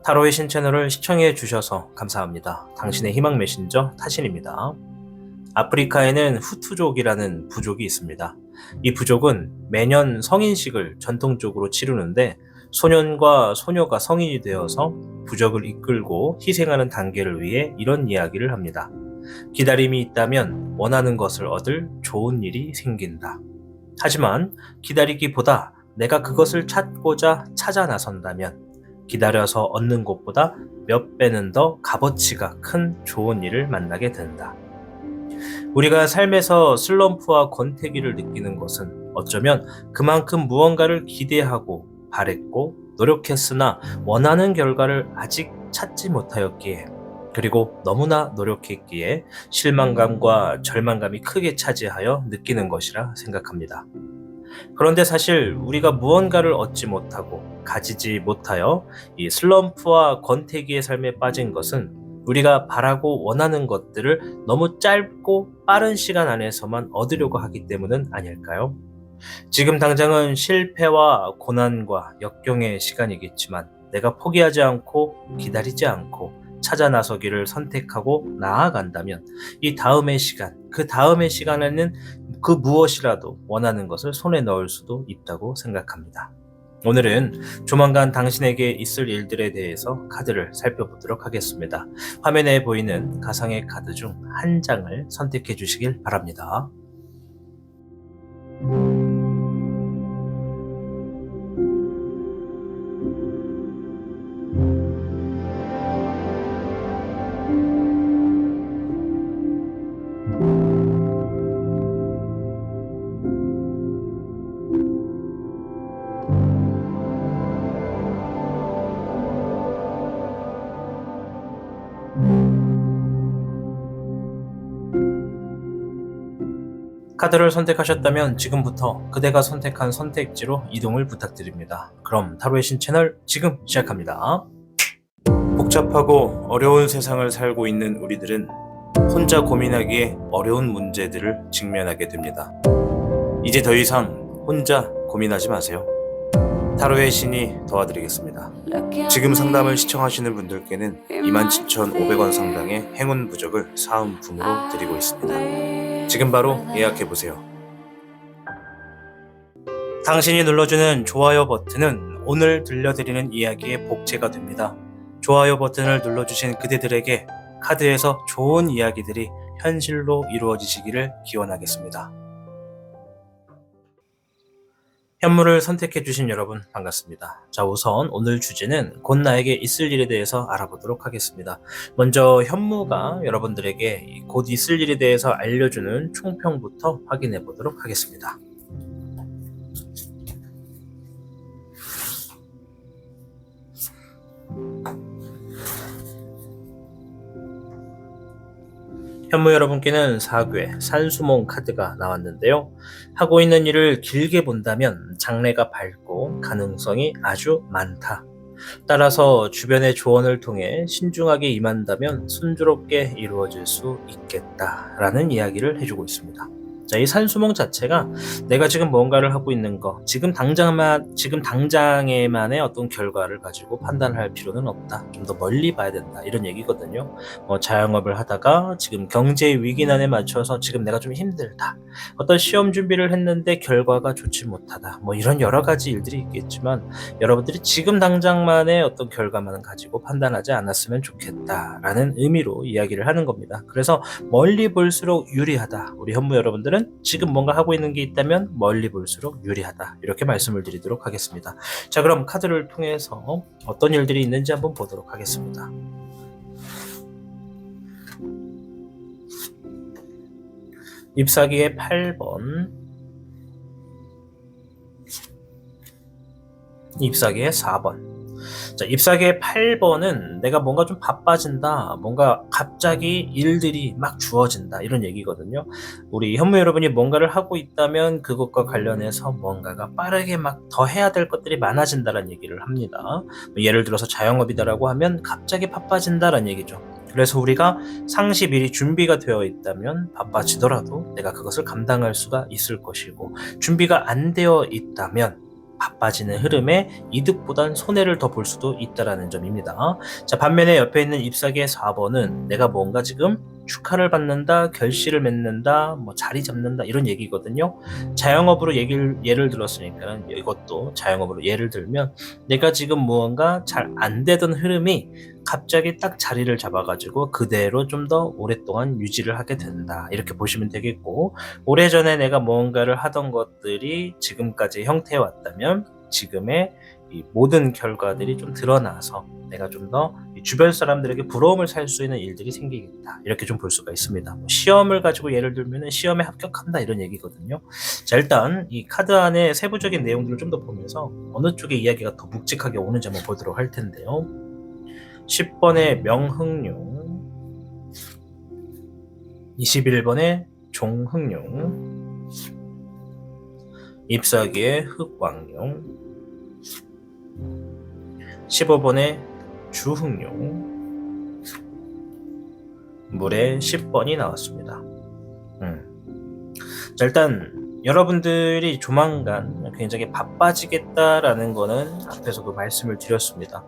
타로의 신 채널을 시청해 주셔서 감사합니다. 당신의 희망 메신저 타신입니다. 아프리카에는 후투족이라는 부족이 있습니다. 이 부족은 매년 성인식을 전통적으로 치르는데 소년과 소녀가 성인이 되어서 부족을 이끌고 희생하는 단계를 위해 이런 이야기를 합니다. 기다림이 있다면 원하는 것을 얻을 좋은 일이 생긴다. 하지만 기다리기보다 내가 그것을 찾고자 찾아 나선다면 기다려서 얻는 것보다 몇 배는 더 값어치가 큰 좋은 일을 만나게 된다. 우리가 삶에서 슬럼프와 권태기를 느끼는 것은 어쩌면 그만큼 무언가를 기대하고 바랬고 노력했으나 원하는 결과를 아직 찾지 못하였기에, 그리고 너무나 노력했기에 실망감과 절망감이 크게 차지하여 느끼는 것이라 생각합니다. 그런데 사실 우리가 무언가를 얻지 못하고 가지지 못하여 이 슬럼프와 권태기의 삶에 빠진 것은 우리가 바라고 원하는 것들을 너무 짧고 빠른 시간 안에서만 얻으려고 하기 때문은 아닐까요? 지금 당장은 실패와 고난과 역경의 시간이겠지만 내가 포기하지 않고 기다리지 않고 찾아 나서기를 선택하고 나아간다면 이 다음의 시간, 그 다음의 시간에는 그 무엇이라도 원하는 것을 손에 넣을 수도 있다고 생각합니다. 오늘은 조만간 당신에게 있을 일들에 대해서 카드를 살펴보도록 하겠습니다. 화면에 보이는 가상의 카드 중 한 장을 선택해 주시길 바랍니다. 카드를 선택하셨다면 지금부터 그대가 선택한 선택지로 이동을 부탁드립니다. 그럼 타로의 신 채널 지금 시작합니다. 복잡하고 어려운 세상을 살고 있는 우리들은 혼자 고민하기에 어려운 문제들을 직면하게 됩니다. 이제 더 이상 혼자 고민하지 마세요. 타로의 신이 도와드리겠습니다. 지금 상담을 시청하시는 분들께는 27,500원 상당의 행운 부적을 사은품으로 드리고 있습니다. 지금 바로 예약해보세요. 당신이 눌러주는 좋아요 버튼은 오늘 들려드리는 이야기의 복제가 됩니다. 좋아요 버튼을 눌러주신 그대들에게 카드에서 좋은 이야기들이 현실로 이루어지시기를 기원하겠습니다. 현물을 선택해주신 여러분 반갑습니다. 자, 우선 오늘 주제는 곧 나에게 있을 일에 대해서 알아보도록 하겠습니다. 먼저 현무가 여러분들에게 곧 있을 일에 대해서 알려주는 총평부터 확인해 보도록 하겠습니다. 현무 여러분께는 4괴 산수몽 카드가 나왔는데요. 하고 있는 일을 길게 본다면 장래가 밝고 가능성이 아주 많다. 따라서 주변의 조언을 통해 신중하게 임한다면 순조롭게 이루어질 수 있겠다라는 이야기를 해주고 있습니다. 자, 이 산수몽 자체가 내가 지금 뭔가를 하고 있는 거, 지금 당장에만의 어떤 결과를 가지고 판단할 필요는 없다. 좀 더 멀리 봐야 된다. 이런 얘기거든요. 자영업을 하다가 지금 경제 위기난에 맞춰서 지금 내가 좀 힘들다. 어떤 시험 준비를 했는데 결과가 좋지 못하다. 이런 여러 가지 일들이 있겠지만 여러분들이 지금 당장만의 어떤 결과만 가지고 판단하지 않았으면 좋겠다라는 의미로 이야기를 하는 겁니다. 그래서 멀리 볼수록 유리하다. 우리 현무 여러분들은 지금 뭔가 하고 있는 게 있다면 멀리 볼수록 유리하다. 이렇게 말씀을 드리도록 하겠습니다. 자, 그럼 카드를 통해서 어떤 일들이 있는지 한번 보도록 하겠습니다. 잎사귀의 8번, 잎사귀의 4번. 자, 잎사귀의 8번은 내가 뭔가 좀 바빠진다, 뭔가 갑자기 일들이 막 주어진다, 이런 얘기거든요. 우리 현무 여러분이 뭔가를 하고 있다면 그것과 관련해서 뭔가가 빠르게 막 더 해야 될 것들이 많아진다는 얘기를 합니다. 예를 들어서 자영업이다라고 하면 갑자기 바빠진다는 얘기죠. 그래서 우리가 상시 미리 준비가 되어 있다면 바빠지더라도 내가 그것을 감당할 수가 있을 것이고, 준비가 안 되어 있다면 바빠지는 흐름에 이득보단 손해를 더 볼 수도 있다라는 점입니다. 자, 반면에 옆에 있는 잎사귀의 4번은 내가 뭔가 지금 축하를 받는다, 결실을 맺는다, 뭐 자리 잡는다 이런 얘기거든요. 자영업으로 예를 들었으니까 이것도 자영업으로 예를 들면 내가 지금 무언가 잘 안 되던 흐름이 갑자기 딱 자리를 잡아가지고 그대로 좀 더 오랫동안 유지를 하게 된다 이렇게 보시면 되겠고, 오래전에 내가 무언가를 하던 것들이 지금까지 형태에 왔다면 지금의 이 모든 결과들이 좀 드러나서 내가 좀 더 주변 사람들에게 부러움을 살 수 있는 일들이 생기겠다 이렇게 좀 볼 수가 있습니다. 시험을 가지고 예를 들면 시험에 합격한다 이런 얘기거든요. 자, 일단 이 카드 안에 세부적인 내용들을 좀 더 보면서 어느 쪽의 이야기가 더 묵직하게 오는지 한번 보도록 할 텐데요. 10번의 명흥룡, 21번의 종흥룡, 잎사귀의 흑왕룡, 15번의 주흥룡, 물에 10번이 나왔습니다. 자, 일단 여러분들이 조만간 굉장히 바빠지겠다라는 거는 앞에서도 말씀을 드렸습니다.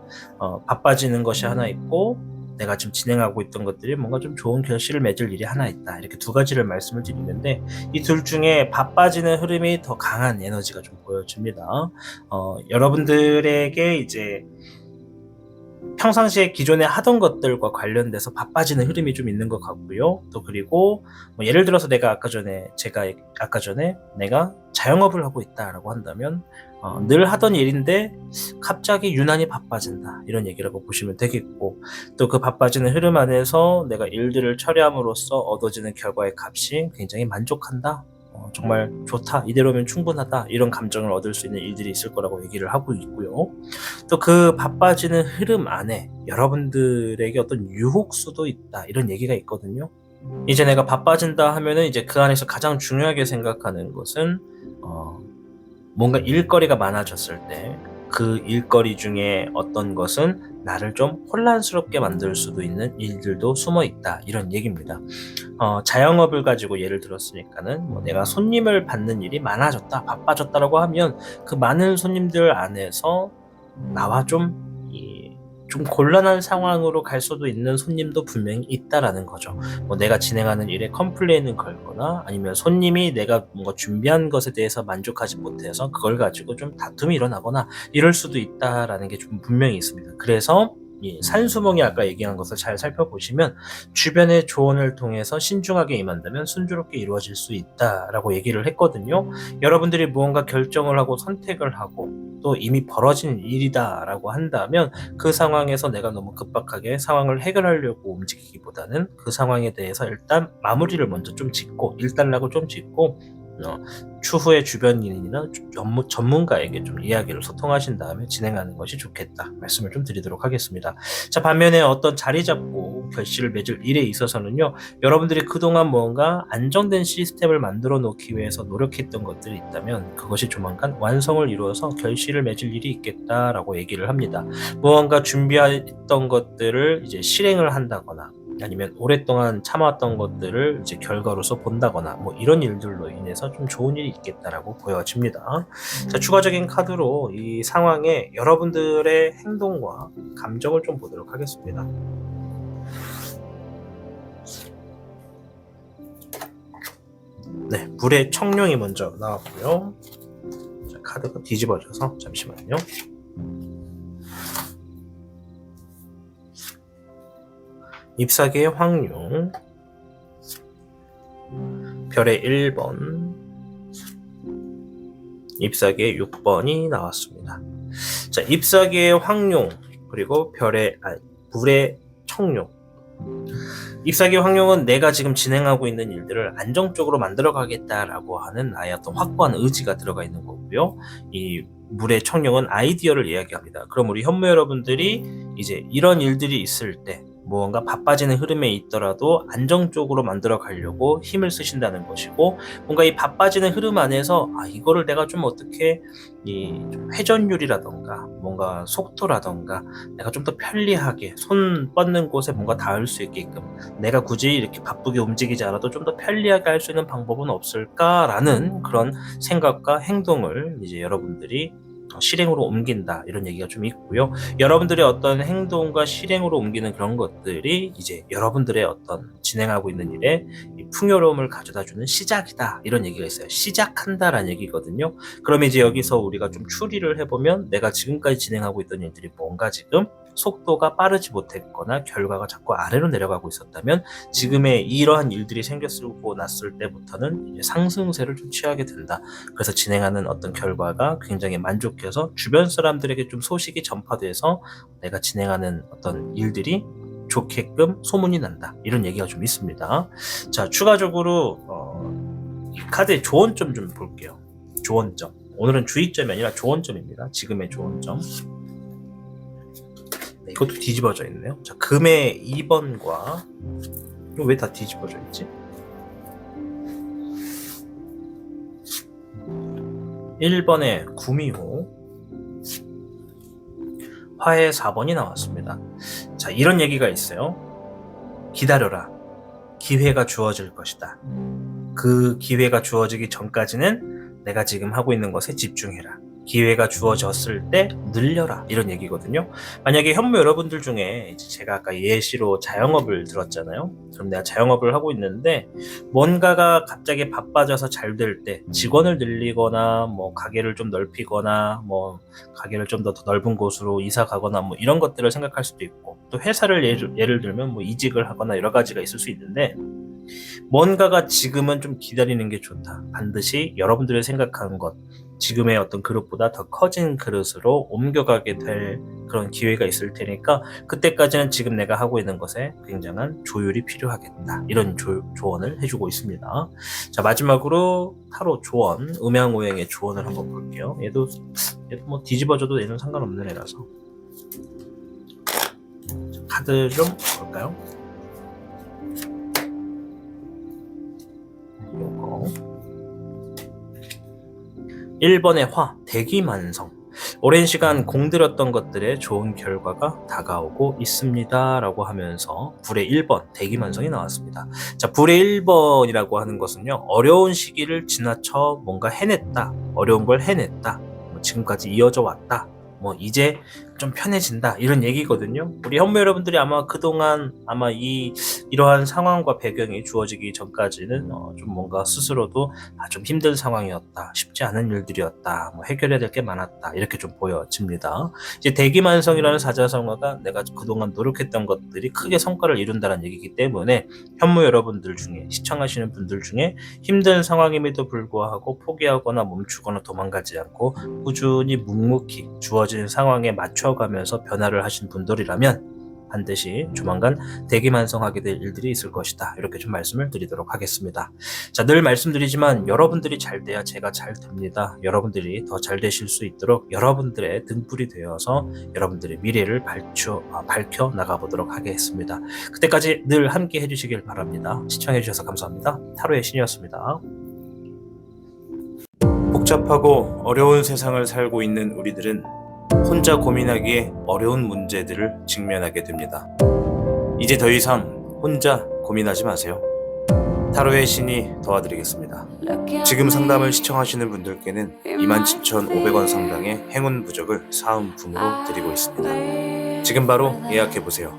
바빠지는 것이 하나 있고 내가 지금 진행하고 있던 것들이 뭔가 좀 좋은 결실을 맺을 일이 하나 있다 이렇게 두 가지를 말씀을 드리는데, 이 둘 중에 바빠지는 흐름이 더 강한 에너지가 좀 보여집니다. 여러분들에게 이제 평상시에 기존에 하던 것들과 관련돼서 바빠지는 흐름이 좀 있는 것 같고요. 또 그리고 뭐 예를 들어서 제가 아까 전에 내가 자영업을 하고 있다라고 한다면 늘 하던 일인데 갑자기 유난히 바빠진다 이런 얘기라고 보시면 되겠고, 또 그 바빠지는 흐름 안에서 내가 일들을 처리함으로써 얻어지는 결과의 값이 굉장히 만족한다, 정말 좋다, 이대로면 충분하다 이런 감정을 얻을 수 있는 일들이 있을 거라고 얘기를 하고 있고요. 또 그 바빠지는 흐름 안에 여러분들에게 어떤 유혹수도 있다 이런 얘기가 있거든요. 이제 내가 바빠진다 하면은 이제 그 안에서 가장 중요하게 생각하는 것은 뭔가 일거리가 많아졌을 때 그 일거리 중에 어떤 것은 나를 좀 혼란스럽게 만들 수도 있는 일들도 숨어 있다 이런 얘기입니다. 자영업을 가지고 예를 들었으니까는 뭐 내가 손님을 받는 일이 많아졌다, 바빠졌다라고 하면 그 많은 손님들 안에서 나와 좀 곤란한 상황으로 갈 수도 있는 손님도 분명히 있다라는 거죠. 뭐 내가 진행하는 일에 컴플레인을 걸거나 아니면 손님이 내가 뭔가 준비한 것에 대해서 만족하지 못해서 그걸 가지고 좀 다툼이 일어나거나 이럴 수도 있다라는 게 좀 분명히 있습니다. 그래서 산수몽이 아까 얘기한 것을 잘 살펴보시면 주변의 조언을 통해서 신중하게 임한다면 순조롭게 이루어질 수 있다라고 얘기를 했거든요. 여러분들이 무언가 결정을 하고 선택을 하고 또 이미 벌어진 일이다라고 한다면 그 상황에서 내가 너무 급박하게 상황을 해결하려고 움직이기보다는 그 상황에 대해서 일단 마무리를 먼저 좀 짓고 일단락을 좀 짓고 추후에 주변인이나 전문가에게 좀 이야기를 소통하신 다음에 진행하는 것이 좋겠다 말씀을 좀 드리도록 하겠습니다. 자, 반면에 어떤 자리 잡고 결실을 맺을 일에 있어서는요, 여러분들이 그동안 뭔가 안정된 시스템을 만들어 놓기 위해서 노력했던 것들이 있다면 그것이 조만간 완성을 이루어서 결실을 맺을 일이 있겠다라고 얘기를 합니다. 무언가 준비했던 것들을 이제 실행을 한다거나 아니면 오랫동안 참아왔던 것들을 이제 결과로서 본다거나 뭐 이런 일들로 인해서 좀 좋은 일이 있겠다라고 보여집니다. 자, 추가적인 카드로 이 상황에 여러분들의 행동과 감정을 좀 보도록 하겠습니다. 네, 불의 청룡이 먼저 나왔고요. 자, 카드가 뒤집어져서 잠시만요. 잎사귀의 황룡, 별의 1번, 잎사귀의 6번이 나왔습니다. 자, 잎사귀의 황룡 그리고 불의 청룡. 잎사귀 황룡은 내가 지금 진행하고 있는 일들을 안정적으로 만들어 가겠다라고 하는 나의 어떤 확고한 의지가 들어가 있는 거고요. 이 물의 청룡은 아이디어를 이야기합니다. 그럼 우리 현무 여러분들이 이제 이런 일들이 있을 때 무언가 바빠지는 흐름에 있더라도 안정적으로 만들어 가려고 힘을 쓰신다는 것이고, 뭔가 이 바빠지는 흐름 안에서 이거를 내가 좀 어떻게 좀 회전율이라던가 뭔가 속도라던가 내가 좀 더 편리하게 손 뻗는 곳에 뭔가 닿을 수 있게끔 내가 굳이 이렇게 바쁘게 움직이지 않아도 좀 더 편리하게 할 수 있는 방법은 없을까라는 그런 생각과 행동을 이제 여러분들이 실행으로 옮긴다 이런 얘기가 좀 있고요. 여러분들의 어떤 행동과 실행으로 옮기는 그런 것들이 이제 여러분들의 어떤 진행하고 있는 일에 이 풍요로움을 가져다주는 시작이다 이런 얘기가 있어요. 시작한다라는 얘기거든요. 그럼 이제 여기서 우리가 좀 추리를 해보면 내가 지금까지 진행하고 있던 일들이 뭔가 지금 속도가 빠르지 못했거나 결과가 자꾸 아래로 내려가고 있었다면 지금의 이러한 일들이 생겼고 났을 때부터는 이제 상승세를 좀 취하게 된다. 그래서 진행하는 어떤 결과가 굉장히 만족해서 주변 사람들에게 좀 소식이 전파돼서 내가 진행하는 어떤 일들이 좋게끔 소문이 난다. 이런 얘기가 좀 있습니다. 자, 추가적으로 이 카드의 조언점 좀 볼게요. 조언점. 오늘은 주의점이 아니라 조언점입니다. 지금의 조언점. 네, 이것도 뒤집어져 있네요. 자, 금의 2번과 이거 왜 다 뒤집어져 있지? 1번에 구미호, 화의 4번이 나왔습니다. 자, 이런 얘기가 있어요. 기다려라. 기회가 주어질 것이다. 그 기회가 주어지기 전까지는 내가 지금 하고 있는 것에 집중해라. 기회가 주어졌을 때 늘려라 이런 얘기거든요. 만약에 현무 여러분들 중에 이제 제가 아까 예시로 자영업을 들었잖아요. 그럼 내가 자영업을 하고 있는데 뭔가가 갑자기 바빠져서 잘 될 때 직원을 늘리거나 뭐 가게를 좀 넓히거나 뭐 가게를 좀 더 넓은 곳으로 이사 가거나 뭐 이런 것들을 생각할 수도 있고 또 회사를 예를 들면 뭐 이직을 하거나 여러 가지가 있을 수 있는데 뭔가가 지금은 좀 기다리는 게 좋다. 반드시 여러분들이 생각하는 것 지금의 어떤 그릇보다 더 커진 그릇으로 옮겨가게 될 그런 기회가 있을 테니까 그때까지는 지금 내가 하고 있는 것에 굉장한 조율이 필요하겠다. 이런 조언을 해주고 있습니다. 자, 마지막으로 타로 조언, 음양오행의 조언을 한번 볼게요. 얘도 뭐 뒤집어져도 얘는 상관없는 애라서 카드 좀 볼까요? 요거 1번의 화, 대기만성. 오랜 시간 공들였던 것들의 좋은 결과가 다가오고 있습니다. 라고 하면서 불의 1번, 대기만성이 나왔습니다. 자, 불의 1번이라고 하는 것은요, 어려운 시기를 지나쳐 뭔가 해냈다. 어려운 걸 해냈다. 지금까지 이어져 왔다. 뭐 이제 좀 편해진다 이런 얘기거든요. 우리 현무 여러분들이 아마 그동안 아마 이러한 상황과 배경이 주어지기 전까지는 좀 뭔가 스스로도 좀 힘든 상황이었다, 쉽지 않은 일들이었다, 뭐 해결해야 될 게 많았다 이렇게 좀 보여집니다. 이제 대기만성이라는 사자성어가 내가 그동안 노력했던 것들이 크게 성과를 이룬다는 얘기이기 때문에 현무 여러분들 중에 시청하시는 분들 중에 힘든 상황임에도 불구하고 포기하거나 멈추거나 도망가지 않고 꾸준히 묵묵히 주어진 상황에 맞춰가면서 변화를 하신 분들이라면 반드시 조만간 대기만성하게 될 일들이 있을 것이다. 이렇게 좀 말씀을 드리도록 하겠습니다. 자, 늘 말씀드리지만 여러분들이 잘 돼야 제가 잘 됩니다. 여러분들이 더 잘 되실 수 있도록 여러분들의 등불이 되어서 여러분들의 미래를 밝혀 나가보도록 하겠습니다. 그때까지 늘 함께 해주시길 바랍니다. 시청해주셔서 감사합니다. 타로의 신이었습니다. 복잡하고 어려운 세상을 살고 있는 우리들은 혼자 고민하기에 어려운 문제들을 직면하게 됩니다. 이제 더 이상 혼자 고민하지 마세요. 타로의 신이 도와드리겠습니다. 지금 상담을 시청하시는 분들께는 27,500원 상당의 행운 부적을 사은품으로 드리고 있습니다. 지금 바로 예약해보세요.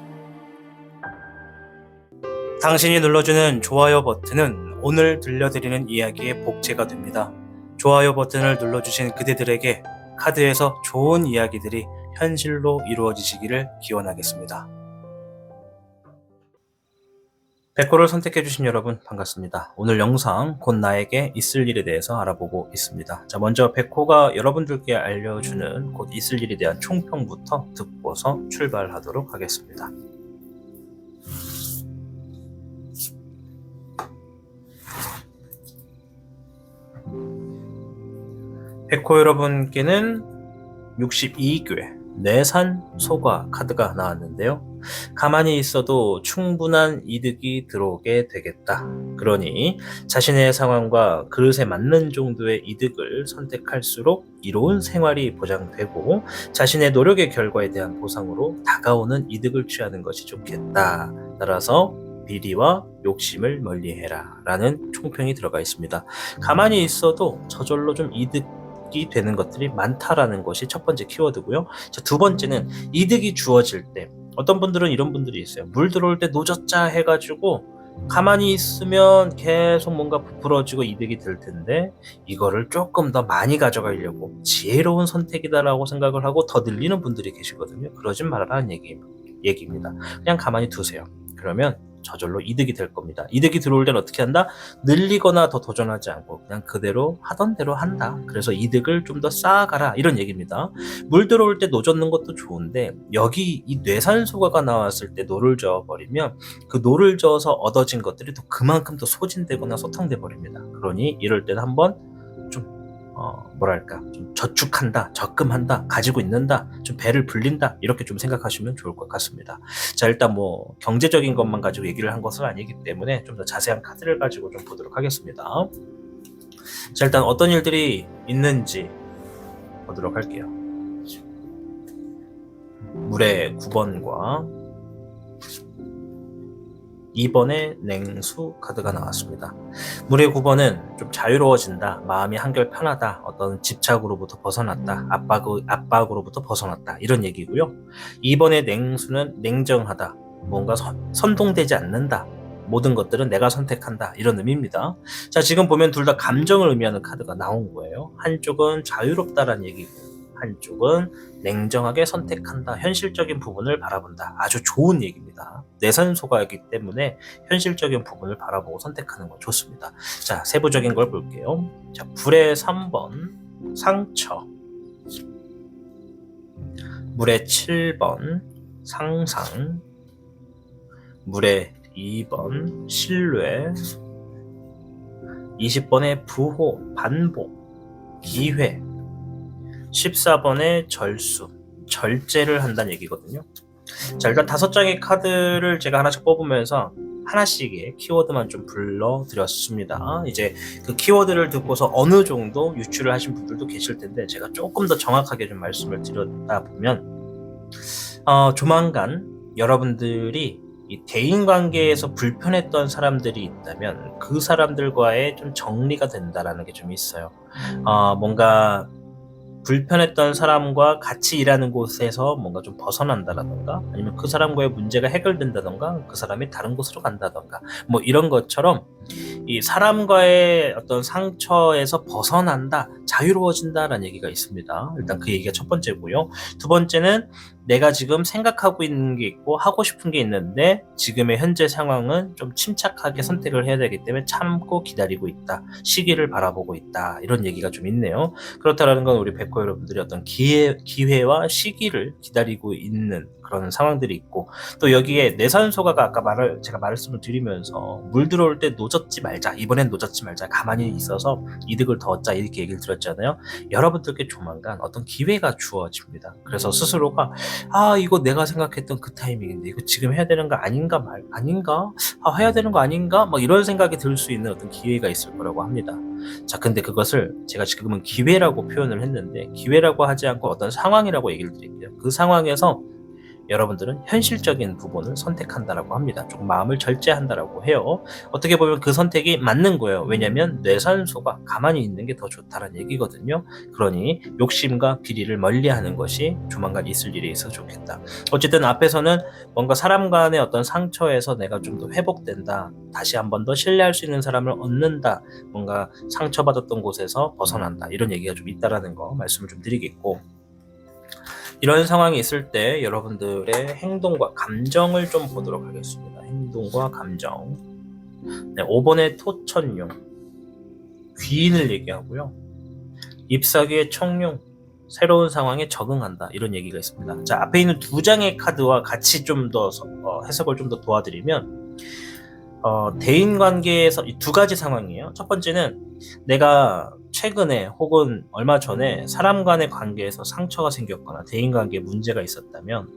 당신이 눌러주는 좋아요 버튼은 오늘 들려드리는 이야기의 복제가 됩니다. 좋아요 버튼을 눌러주신 그대들에게 카드에서 좋은 이야기들이 현실로 이루어지시기를 기원하겠습니다. 백호를 선택해주신 여러분 반갑습니다. 오늘 영상 곧 나에게 있을 일에 대해서 알아보고 있습니다. 자, 먼저 백호가 여러분들께 알려주는 곧 있을 일에 대한 총평부터 듣고서 출발하도록 하겠습니다. 백호 여러분께는 62궤 내산소가 카드가 나왔는데요. 가만히 있어도 충분한 이득이 들어오게 되겠다. 그러니 자신의 상황과 그릇에 맞는 정도의 이득을 선택할수록 이로운 생활이 보장되고 자신의 노력의 결과에 대한 보상으로 다가오는 이득을 취하는 것이 좋겠다. 따라서 비리와 욕심을 멀리해라 라는 총평이 들어가 있습니다. 가만히 있어도 저절로 좀 이득이 이득이 되는 것들이 많다라는 것이 첫 번째 키워드고요. 자, 두 번째는 이득이 주어질 때 어떤 분들은 이런 분들이 있어요. 물 들어올 때 노젓자 해가지고 가만히 있으면 계속 뭔가 부풀어지고 이득이 될 텐데 이거를 조금 더 많이 가져가려고 지혜로운 선택이다라고 생각을 하고 더 늘리는 분들이 계시거든요. 그러진 말아라는 얘기입니다. 그냥 가만히 두세요. 그러면 저절로 이득이 될 겁니다. 이득이 들어올 때는 어떻게 한다? 늘리거나 더 도전하지 않고 그냥 그대로 하던 대로 한다. 그래서 이득을 좀 더 쌓아가라 이런 얘기입니다. 물 들어올 때 노젓는 것도 좋은데 여기 이 뇌산소가가 나왔을 때 노를 저어버리면 그 노를 저어서 얻어진 것들이 또 그만큼 더 소진되거나 소탕돼 버립니다. 그러니 이럴 때는 한번 좀 좀 저축한다, 적금한다, 가지고 있는다, 좀 배를 불린다 이렇게 좀 생각하시면 좋을 것 같습니다. 자, 일단 뭐 경제적인 것만 가지고 얘기를 한 것은 아니기 때문에 좀 더 자세한 카드를 가지고 좀 보도록 하겠습니다. 자, 일단 어떤 일들이 있는지 보도록 할게요. 물의 9번과 2번의 냉수 카드가 나왔습니다. 물의 9번은 좀 자유로워진다, 마음이 한결 편하다, 어떤 집착으로부터 벗어났다, 압박으로부터 벗어났다 이런 얘기고요. 2번의 냉수는 냉정하다, 뭔가 선동되지 않는다, 모든 것들은 내가 선택한다 이런 의미입니다. 자, 지금 보면 둘 다 감정을 의미하는 카드가 나온 거예요. 한쪽은 자유롭다라는 얘기고 한쪽은 냉정하게 선택한다, 현실적인 부분을 바라본다. 아주 좋은 얘기입니다. 내산소가이기 때문에 현실적인 부분을 바라보고 선택하는 건 좋습니다. 자, 세부적인 걸 볼게요. 자, 불의 3번 상처, 물의 7번 상상, 물의 2번 신뢰, 20번의 부호, 반복, 기회, 14번의 절수, 절제를 한다는 얘기거든요. 자, 일단 5장의 카드를 제가 하나씩 뽑으면서 하나씩의 키워드만 좀 불러드렸습니다. 이제 그 키워드를 듣고서 어느 정도 유추를 하신 분들도 계실 텐데 제가 조금 더 정확하게 좀 말씀을 드렸다 보면 조만간 여러분들이 이 대인관계에서 불편했던 사람들이 있다면 그 사람들과의 좀 정리가 된다라는 게 좀 있어요. 뭔가 불편했던 사람과 같이 일하는 곳에서 뭔가 좀 벗어난다라던가 아니면 그 사람과의 문제가 해결된다던가 그 사람이 다른 곳으로 간다던가 뭐 이런 것처럼 이 사람과의 어떤 상처에서 벗어난다, 자유로워진다라는 얘기가 있습니다. 일단 그 얘기가 첫 번째고요. 두 번째는 내가 지금 생각하고 있는 게 있고 하고 싶은 게 있는데 지금의 현재 상황은 좀 침착하게 선택을 해야 되기 때문에 참고 기다리고 있다, 시기를 바라보고 있다 이런 얘기가 좀 있네요. 그렇다라는 건 우리 백호 여러분들이 어떤 기회와 시기를 기다리고 있는 그런 상황들이 있고 또 여기에 내산소가가 아까 제가 말씀을 드리면서 물 들어올 때 노젓지 말자, 이번엔 노젓지 말자, 가만히 있어서 이득을 더 얻자 이렇게 얘기를 드렸잖아요. 여러분들께 조만간 어떤 기회가 주어집니다. 그래서 스스로가 이거 내가 생각했던 그 타이밍인데 이거 지금 해야 되는 거 아닌가 해야 되는 거 아닌가 막 이런 생각이 들 수 있는 어떤 기회가 있을 거라고 합니다. 자, 근데 그것을 제가 지금은 기회라고 표현을 했는데 기회라고 하지 않고 어떤 상황이라고 얘기를 드릴게요. 그 상황에서 여러분들은 현실적인 부분을 선택한다라고 합니다. 조금 마음을 절제한다라고 해요. 어떻게 보면 그 선택이 맞는 거예요. 왜냐하면 뇌산소가 가만히 있는 게 더 좋다는 얘기거든요. 그러니 욕심과 비리를 멀리하는 것이 조만간 있을 일이 있어 좋겠다. 어쨌든 앞에서는 뭔가 사람 간의 어떤 상처에서 내가 좀 더 회복된다, 다시 한 번 더 신뢰할 수 있는 사람을 얻는다, 뭔가 상처받았던 곳에서 벗어난다 이런 얘기가 좀 있다라는 거 말씀을 좀 드리겠고, 이런 상황이 있을 때 여러분들의 행동과 감정을 좀 보도록 하겠습니다. 행동과 감정. 네, 5번의 토천용, 귀인을 얘기하고요. 잎사귀의 청룡, 새로운 상황에 적응한다 이런 얘기가 있습니다. 자, 앞에 있는 2장의 카드와 같이 좀 더 해석을 좀 더 도와드리면 대인관계에서 이 2가지 상황이에요. 첫 번째는 내가 최근에 혹은 얼마 전에 사람 간의 관계에서 상처가 생겼거나 대인관계에 문제가 있었다면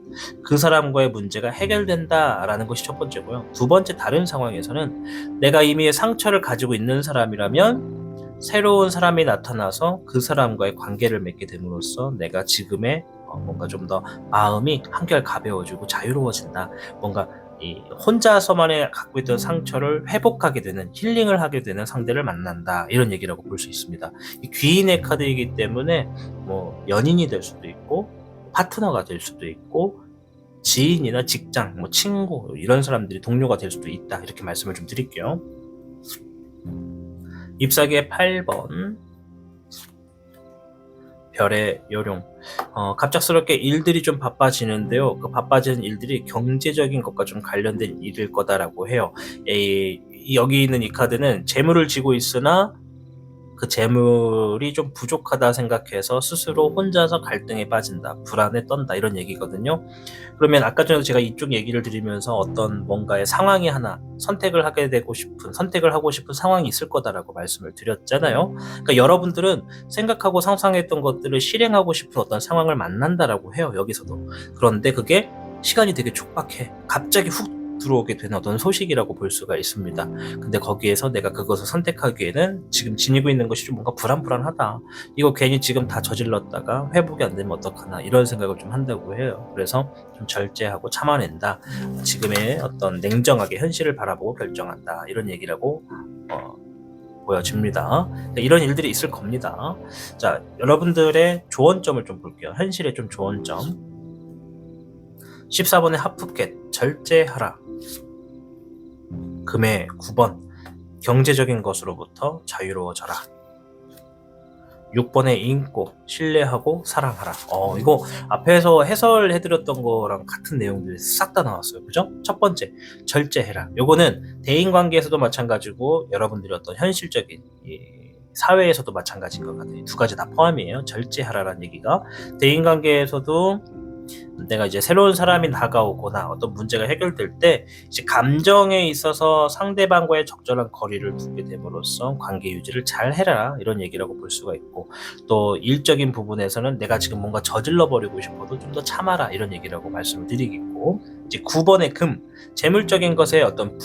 그 사람과의 문제가 해결된다라는 것이 첫 번째고요. 두 번째 다른 상황에서는 내가 이미 상처를 가지고 있는 사람이라면 새로운 사람이 나타나서 그 사람과의 관계를 맺게 됨으로써 내가 지금의 뭔가 좀 더 마음이 한결 가벼워지고 자유로워진다, 뭔가 이 혼자서만의 갖고 있던 상처를 회복하게 되는, 힐링을 하게 되는 상대를 만난다, 이런 얘기라고 볼 수 있습니다. 이 귀인의 카드이기 때문에 뭐 연인이 될 수도 있고 파트너가 될 수도 있고 지인이나 직장, 뭐 친구, 이런 사람들이 동료가 될 수도 있다, 이렇게 말씀을 좀 드릴게요. 잎사귀의 8번 별의 요령. 갑작스럽게 일들이 좀 바빠지는데요. 그 바빠지는 일들이 경제적인 것과 좀 관련된 일일 거다라고 해요. 여기 있는 이 카드는 재물을 쥐고 있으나 그 재물이 좀 부족하다 생각해서 스스로 혼자서 갈등에 빠진다, 불안에 떤다, 이런 얘기거든요. 그러면 아까 전에 제가 이쪽 얘기를 드리면서 어떤 뭔가의 상황이 하나 선택을 하고 싶은 상황이 있을 거다라고 말씀을 드렸잖아요. 그러니까 여러분들은 생각하고 상상했던 것들을 실행하고 싶은 어떤 상황을 만난다라고 해요, 여기서도. 그런데 그게 시간이 되게 촉박해. 갑자기 훅 들어오게 되는 어떤 소식이라고 볼 수가 있습니다. 근데 거기에서 내가 그것을 선택하기에는 지금 지니고 있는 것이 좀 뭔가 불안불안하다, 이거 괜히 지금 다 저질렀다가 회복이 안 되면 어떡하나, 이런 생각을 좀 한다고 해요. 그래서 좀 절제하고 참아낸다, 지금의 어떤 냉정하게 현실을 바라보고 결정한다, 이런 얘기라고 보여집니다. 이런 일들이 있을 겁니다. 자, 여러분들의 조언점을 좀 볼게요. 현실의 좀 조언점. 14번의 하프캣, 절제하라. 금의 9번, 경제적인 것으로부터 자유로워져라. 6번의 인고, 신뢰하고 사랑하라. 이거 앞에서 해설해드렸던 거랑 같은 내용들이 싹 다 나왔어요. 그죠? 첫 번째, 절제해라. 요거는 대인관계에서도 마찬가지고 여러분들이 어떤 현실적인 사회에서도 마찬가지인 것 같아요. 두 가지 다 포함이에요. 절제하라라는 얘기가. 대인관계에서도 내가 이제 새로운 사람이 다가오거나 어떤 문제가 해결될 때 이제 감정에 있어서 상대방과의 적절한 거리를 두게 됨으로써 관계 유지를 잘 해라, 이런 얘기라고 볼 수가 있고, 또 일적인 부분에서는 내가 지금 뭔가 저질러 버리고 싶어도 좀 더 참아라, 이런 얘기라고 말씀을 드리겠고, 이제 9번의 금, 재물적인 것에 어떤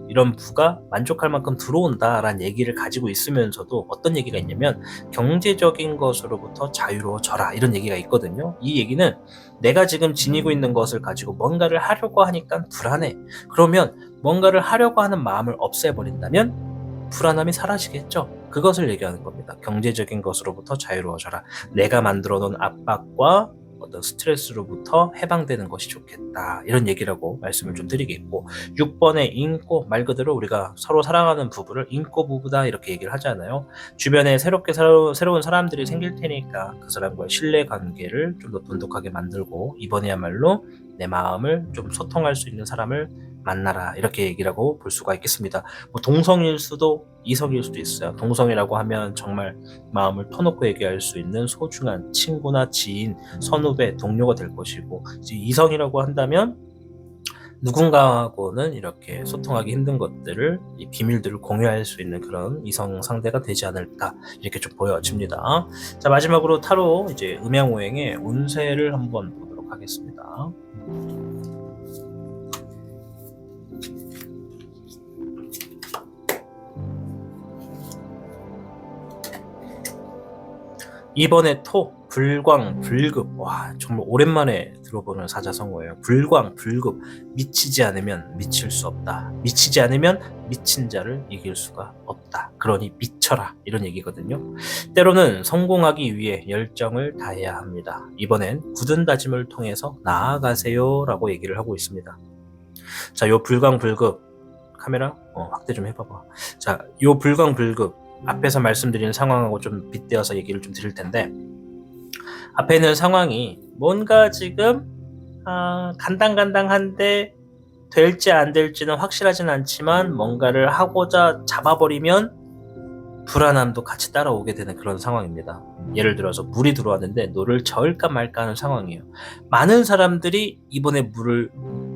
이런 부가 만족할 만큼 들어온다라는 얘기를 가지고 있으면서도 어떤 얘기가 있냐면 경제적인 것으로부터 자유로워져라, 이런 얘기가 있거든요. 이 얘기는 내가 지금 지니고 있는 것을 가지고 뭔가를 하려고 하니까 불안해. 그러면 뭔가를 하려고 하는 마음을 없애버린다면 불안함이 사라지겠죠. 그것을 얘기하는 겁니다. 경제적인 것으로부터 자유로워져라. 내가 만들어 놓은 압박과 어떤 스트레스로부터 해방되는 것이 좋겠다, 이런 얘기라고 말씀을 좀 드리겠고, 6번의 인고, 말 그대로 우리가 서로 사랑하는 부부를 인고 부부다, 이렇게 얘기를 하잖아요. 주변에 새로운 사람들이 생길 테니까 그 사람과의 신뢰 관계를 좀 더 돈독하게 만들고, 이번에야말로 내 마음을 좀 소통할 수 있는 사람을 만나라, 이렇게 얘기라고 볼 수가 있겠습니다. 뭐 동성일 수도 이성일 수도 있어요. 동성이라고 하면 정말 마음을 터놓고 얘기할 수 있는 소중한 친구나 지인, 선후배, 동료가 될 것이고, 이제 이성이라고 한다면 누군가하고는 이렇게 소통하기 힘든 것들을, 이 비밀들을 공유할 수 있는 그런 이성 상대가 되지 않을까, 이렇게 좀 보여집니다. 자, 마지막으로 타로 이제 음양오행의 운세를 한번 보도록 하겠습니다. 이번에 토, 불광, 불급. 와, 정말 오랜만에 들어보는 사자성어예요. 불광, 불급. 미치지 않으면 미칠 수 없다. 미치지 않으면 미친 자를 이길 수가 없다. 그러니 미쳐라, 이런 얘기거든요. 때로는 성공하기 위해 열정을 다해야 합니다. 이번엔 굳은 다짐을 통해서 나아가세요, 라고 얘기를 하고 있습니다. 자, 요 불광, 불급. 카메라 확대 좀 해봐봐. 자, 요 불광, 불급. 앞에서 말씀드린 상황하고 좀 빗대어서 얘기를 좀 드릴 텐데, 앞에 있는 상황이 뭔가 지금 간당간당한데 될지 안 될지는 확실하진 않지만 뭔가를 하고자 잡아버리면 불안함도 같이 따라오게 되는 그런 상황입니다. 예를 들어서 물이 들어왔는데 노를 저을까 말까 하는 상황이에요. 많은 사람들이 이번에 물을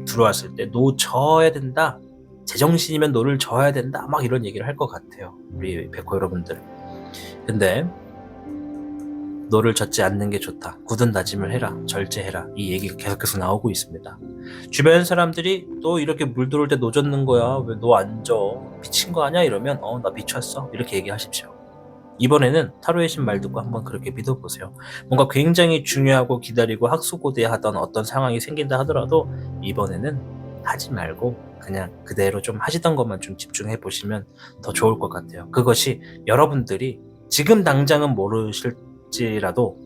들어왔을 때 노 저어야 된다, 제정신이면 노를 저어야 된다, 막 이런 얘기를 할 것 같아요, 우리 백호 여러분들. 근데 노를 젓지 않는 게 좋다, 굳은 다짐을 해라, 절제해라, 이 얘기가 계속해서 나오고 있습니다. 주변 사람들이 또 이렇게 물 들어올 때 노 젓는 거야, 왜 노 안 져, 미친 거 아니야, 이러면 나 미쳤어, 이렇게 얘기하십시오. 이번에는 타로의 신 말 듣고 한번 그렇게 믿어보세요. 뭔가 굉장히 중요하고 기다리고 학수고대하던 어떤 상황이 생긴다 하더라도 이번에는 하지 말고 그냥 그대로 좀 하시던 것만 좀 집중해 보시면 더 좋을 것 같아요. 그것이 여러분들이 지금 당장은 모르실지라도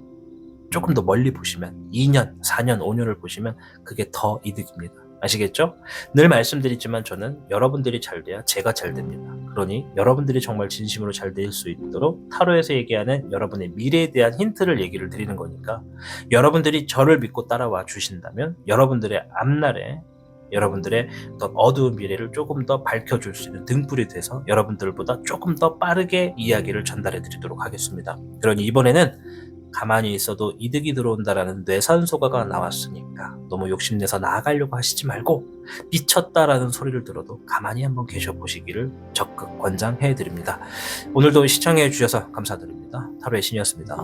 조금 더 멀리 보시면 2년, 4년, 5년을 보시면 그게 더 이득입니다. 아시겠죠? 늘 말씀드리지만 저는 여러분들이 잘 돼야 제가 잘 됩니다. 그러니 여러분들이 정말 진심으로 잘 될 수 있도록 타로에서 얘기하는 여러분의 미래에 대한 힌트를 얘기를 드리는 거니까 여러분들이 저를 믿고 따라와 주신다면 여러분들의 앞날에 여러분들의 어떤 어두운 미래를 조금 더 밝혀줄 수 있는 등불이 돼서 여러분들보다 조금 더 빠르게 이야기를 전달해 드리도록 하겠습니다. 그러니 이번에는 가만히 있어도 이득이 들어온다라는 뇌산소가가 나왔으니까 너무 욕심내서 나아가려고 하시지 말고 미쳤다라는 소리를 들어도 가만히 한번 계셔보시기를 적극 권장해 드립니다. 오늘도 시청해 주셔서 감사드립니다. 타로의 신이었습니다.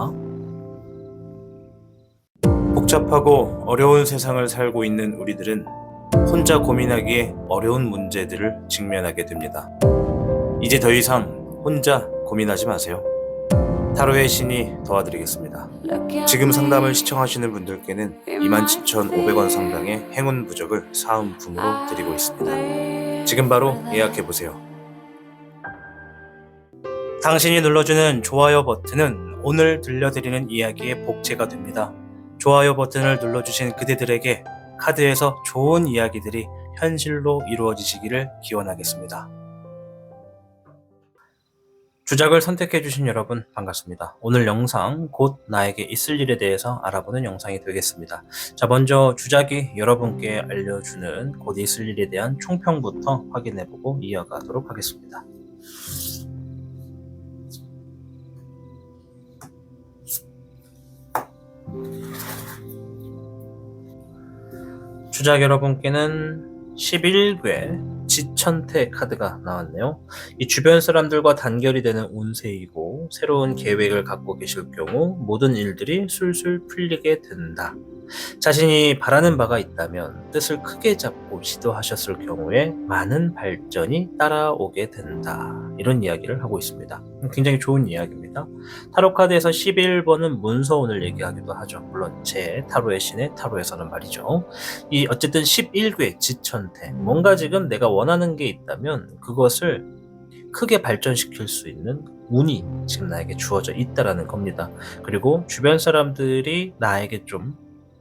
복잡하고 어려운 세상을 살고 있는 우리들은 혼자 고민하기에 어려운 문제들을 직면하게 됩니다. 이제 더 이상 혼자 고민하지 마세요. 타로의 신이 도와드리겠습니다. 지금 상담을 시청하시는 분들께는 27,500원 상당의 행운 부적을 사은품으로 드리고 있습니다. 지금 바로 예약해보세요. 당신이 눌러주는 좋아요 버튼은 오늘 들려드리는 이야기의 복제가 됩니다. 좋아요 버튼을 눌러주신 그대들에게 카드에서 좋은 이야기들이 현실로 이루어지시기를 기원하겠습니다. 주작을 선택해주신 여러분 반갑습니다. 오늘 영상 곧 나에게 있을 일에 대해서 알아보는 영상이 되겠습니다. 자, 먼저 주작이 여러분께 알려주는 곧 있을 일에 대한 총평부터 확인해보고 이어가도록 하겠습니다. 주작 여러분께는 11괴 지천태 카드가 나왔네요. 이 주변 사람들과 단결이 되는 운세이고 새로운 계획을 갖고 계실 경우 모든 일들이 술술 풀리게 된다. 자신이 바라는 바가 있다면 뜻을 크게 잡고 시도하셨을 경우에 많은 발전이 따라오게 된다. 이런 이야기를 하고 있습니다. 굉장히 좋은 이야기입니다. 타로 카드에서 11번은 문서운을 얘기하기도 하죠. 물론 제 타로의 신의 타로에서는 말이죠. 이 어쨌든 11괴 지천태, 뭔가 지금 내가 원하는 게 있다면 그것을 크게 발전시킬 수 있는 운이 지금 나에게 주어져 있다라는 겁니다. 그리고 주변 사람들이 나에게 좀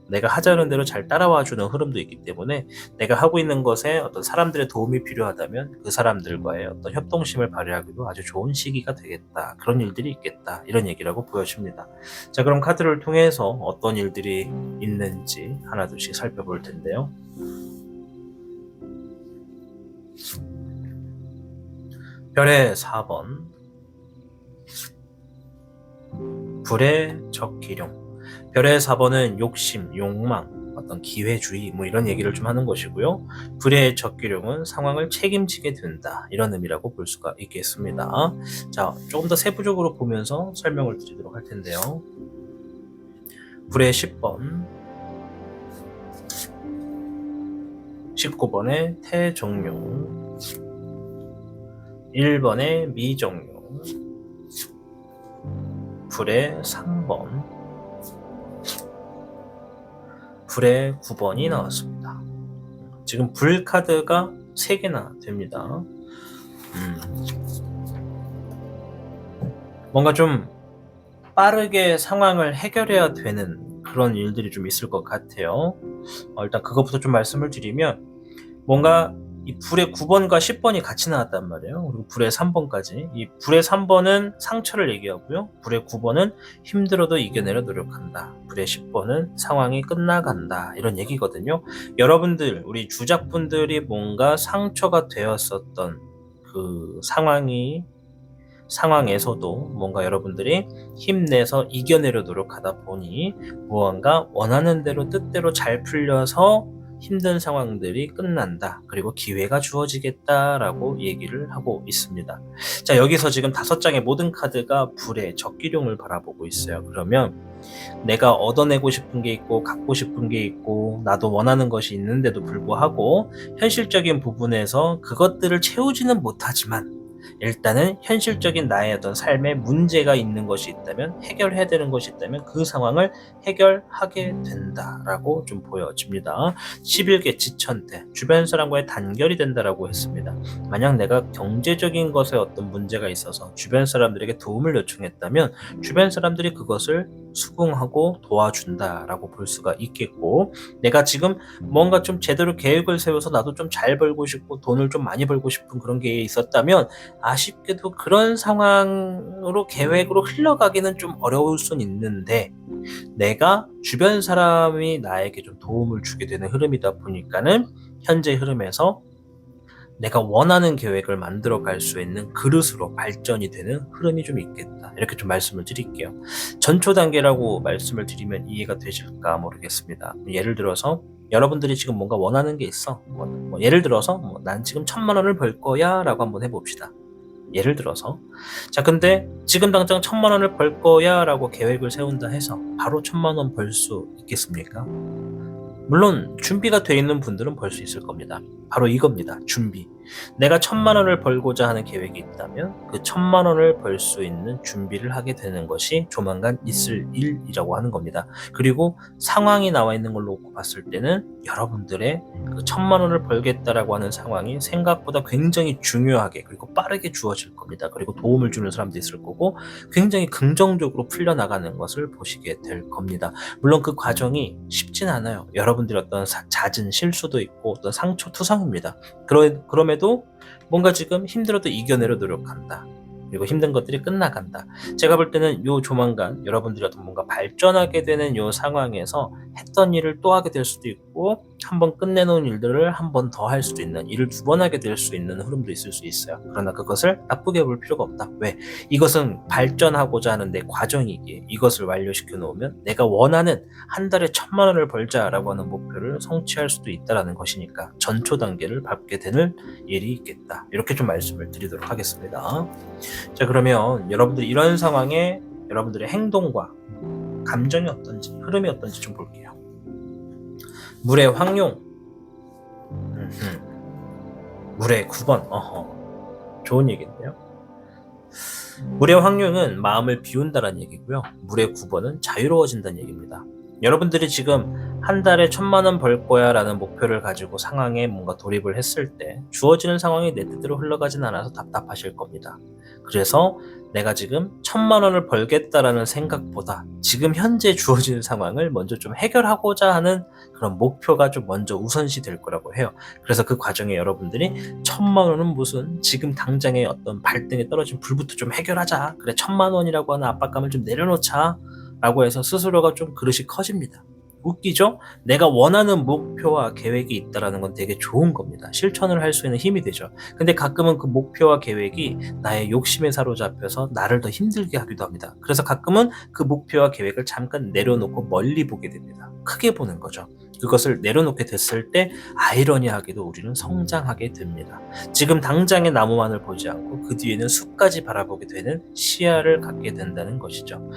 내가 하자는 대로 잘 따라와주는 흐름도 있기 때문에 내가 하고 있는 것에 어떤 사람들의 도움이 필요하다면 그 사람들과의 어떤 협동심을 발휘하기도 아주 좋은 시기가 되겠다. 그런 일들이 있겠다. 이런 얘기라고 보여집니다. 자, 그럼 카드를 통해서 어떤 일들이 있는지 하나둘씩 살펴볼 텐데요. 별의 4번, 불의 적기룡. 별의 4번은 욕심, 욕망, 어떤 기회주의 뭐 이런 얘기를 좀 하는 것이고요. 불의 적기룡은 상황을 책임지게 된다. 이런 의미라고 볼 수가 있겠습니다. 자, 조금 더 세부적으로 보면서 설명을 드리도록 할 텐데요. 불의 10번, 19번의 태정룡, 1번의 미정룡, 불의 3번, 불의 9번이 나왔습니다. 지금 불 카드가 3개나 됩니다. 뭔가 좀 빠르게 상황을 해결해야 되는 그런 일들이 좀 있을 것 같아요. 일단 그것부터 좀 말씀을 드리면 뭔가 이 불의 9번과 10번이 같이 나왔단 말이에요. 그리고 불의 3번까지. 이 불의 3번은 상처를 얘기하고요. 불의 9번은 힘들어도 이겨내려 노력한다. 불의 10번은 상황이 끝나간다. 이런 얘기거든요. 여러분들, 우리 주작분들이 뭔가 상처가 되었었던 그 상황에서도 뭔가 여러분들이 힘내서 이겨내려 노력하다 보니 무언가 원하는 대로 뜻대로 잘 풀려서 힘든 상황들이 끝난다. 그리고 기회가 주어지겠다라고 얘기를 하고 있습니다. 자, 여기서 지금 5장의 모든 카드가 불의 적기룡을 바라보고 있어요. 그러면 내가 얻어내고 싶은 게 있고 갖고 싶은 게 있고 나도 원하는 것이 있는데도 불구하고 현실적인 부분에서 그것들을 채우지는 못하지만 일단은 현실적인 나의 어떤 삶에 문제가 있는 것이 있다면, 해결해야 되는 것이 있다면 그 상황을 해결하게 된다라고 좀 보여집니다. 11개 지천대, 주변 사람과의 단결이 된다라고 했습니다. 만약 내가 경제적인 것에 어떤 문제가 있어서 주변 사람들에게 도움을 요청했다면 주변 사람들이 그것을 수긍하고 도와준다라고 볼 수가 있겠고, 내가 지금 뭔가 좀 제대로 계획을 세워서 나도 좀 잘 벌고 싶고 돈을 좀 많이 벌고 싶은 그런 게 있었다면 아쉽게도 그런 상황으로 계획으로 흘러가기는 좀 어려울 순 있는데, 내가 주변 사람이 나에게 좀 도움을 주게 되는 흐름이다 보니까는 현재 흐름에서 내가 원하는 계획을 만들어 갈 수 있는 그릇으로 발전이 되는 흐름이 좀 있겠다. 이렇게 좀 말씀을 드릴게요. 전초 단계라고 말씀을 드리면 이해가 되실까 모르겠습니다. 예를 들어서 여러분들이 지금 뭔가 원하는 게 있어. 예를 들어서 난 지금 1,000,000원을 벌 거야 라고 한번 해봅시다. 예를 들어서. 자, 근데 지금 당장 1,000,000원을 벌 거야 라고 계획을 세운다 해서 바로 1,000,000원 벌 수 있겠습니까? 물론 준비가 돼 있는 분들은 벌 수 있을 겁니다. 바로 이겁니다. 준비. 내가 1,000,000원을 벌고자 하는 계획이 있다면 그 1,000,000원을 벌 수 있는 준비를 하게 되는 것이 조만간 있을 일이라고 하는 겁니다. 그리고 상황이 나와 있는 걸로 봤을 때는 여러분들의 그 1,000,000원을 벌겠다라고 하는 상황이 생각보다 굉장히 중요하게 그리고 빠르게 주어질 겁니다. 그리고 도움을 주는 사람도 있을 거고 굉장히 긍정적으로 풀려나가는 것을 보시게 될 겁니다. 물론 그 과정이 쉽진 않아요. 여러분들의 어떤 잦은 실수도 있고 어떤 상처 투성입니다. 그럼에도 뭔가 지금 힘들어도 이겨내려 노력한다. 그리고 힘든 것들이 끝나간다. 제가 볼 때는 요 조만간 여러분들이 어떤 뭔가 발전하게 되는 요 상황에서 했던 일을 또 하게 될 수도 있고 한번 끝내놓은 일들을 한 번 더 할 수도 있는, 일을 2번 하게 될 수 있는 흐름도 있을 수 있어요. 그러나 그것을 나쁘게 볼 필요가 없다. 왜? 이것은 발전하고자 하는 내 과정이기에 이것을 완료시켜 놓으면 내가 원하는 한 달에 1,000,000원을 벌자라고 하는 목표를 성취할 수도 있다는 것이니까 전초 단계를 밟게 되는 일이 있겠다. 이렇게 좀 말씀을 드리도록 하겠습니다. 자, 그러면 여러분들이 이런 상황에 여러분들의 행동과 감정이 어떤지, 흐름이 어떤지 좀 볼게요. 물의 황룡, 물의 9번, 좋은 얘기인데요. 물의 황룡은 마음을 비운다는 얘기고요. 물의 9번은 자유로워진다는 얘기입니다. 여러분들이 지금 한 달에 1,000,000원 벌 거야 라는 목표를 가지고 상황에 뭔가 돌입을 했을 때 주어지는 상황이 내 뜻대로 흘러가진 않아서 답답하실 겁니다. 그래서 내가 지금 1,000,000원을 벌겠다라는 생각보다 지금 현재 주어지는 상황을 먼저 좀 해결하고자 하는 그런 목표가 좀 먼저 우선시 될 거라고 해요. 그래서 그 과정에 여러분들이 1,000,000원은 무슨 지금 당장의 어떤 발등에 떨어진 불부터 좀 해결하자. 그래 1,000,000원이라고 하는 압박감을 좀 내려놓자. 라고 해서 스스로가 좀 그릇이 커집니다. 웃기죠? 내가 원하는 목표와 계획이 있다는 건 되게 좋은 겁니다. 실천을 할 수 있는 힘이 되죠. 근데 가끔은 그 목표와 계획이 나의 욕심에 사로잡혀서 나를 더 힘들게 하기도 합니다. 그래서 가끔은 그 목표와 계획을 잠깐 내려놓고 멀리 보게 됩니다. 크게 보는 거죠. 그것을 내려놓게 됐을 때 아이러니하게도 우리는 성장하게 됩니다. 지금 당장의 나무만을 보지 않고 그 뒤에는 숲까지 바라보게 되는 시야를 갖게 된다는 것이죠.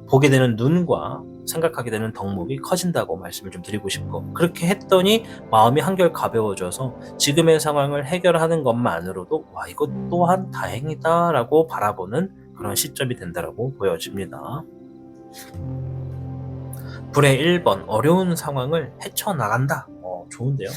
보게 되는 눈과 생각하게 되는 덕목이 커진다고 말씀을 좀 드리고 싶고, 그렇게 했더니 마음이 한결 가벼워져서 지금의 상황을 해결하는 것만으로도 와 이것 또한 다행이다 라고 바라보는 그런 시점이 된다라고 보여집니다. 불의 1번 어려운 상황을 헤쳐나간다. 좋은데요.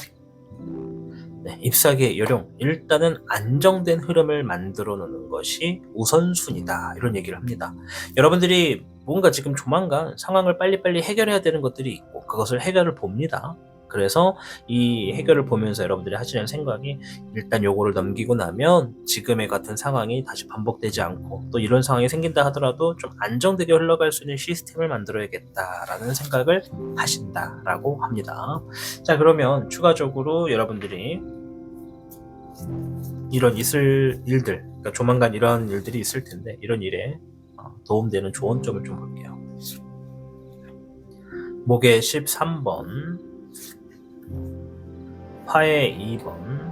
네, 잎사귀의 요령, 일단은 안정된 흐름을 만들어 놓는 것이 우선순위다 이런 얘기를 합니다. 여러분들이 뭔가 지금 조만간 상황을 빨리빨리 해결해야 되는 것들이 있고 그것을 해결을 봅니다. 그래서 이 해결을 보면서 여러분들이 하시는 생각이 일단 요거를 넘기고 나면 지금의 같은 상황이 다시 반복되지 않고 또 이런 상황이 생긴다 하더라도 좀 안정되게 흘러갈 수 있는 시스템을 만들어야겠다라는 생각을 하신다라고 합니다. 자, 그러면 추가적으로 여러분들이 이런 있을 일들, 그러니까 조만간 이런 일들이 있을 텐데 이런 일에 도움되는 좋은 점을 좀 볼게요. 목의 13번, 화의 2번,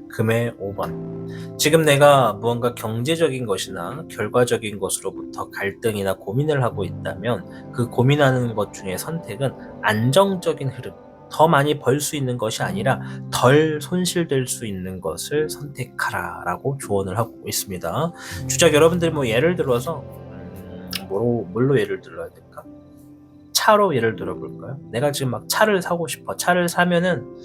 금의 5번. 지금 내가 무언가 경제적인 것이나 결과적인 것으로부터 갈등이나 고민을 하고 있다면 그 고민하는 것 중에 선택은 안정적인 흐름, 더 많이 벌 수 있는 것이 아니라 덜 손실될 수 있는 것을 선택하라 라고 조언을 하고 있습니다. 주작 여러분들 뭐 예를 들어서 뭘로 예를 들어야 될까? 차로 예를 들어볼까요? 내가 지금 막 차를 사고 싶어. 차를 사면은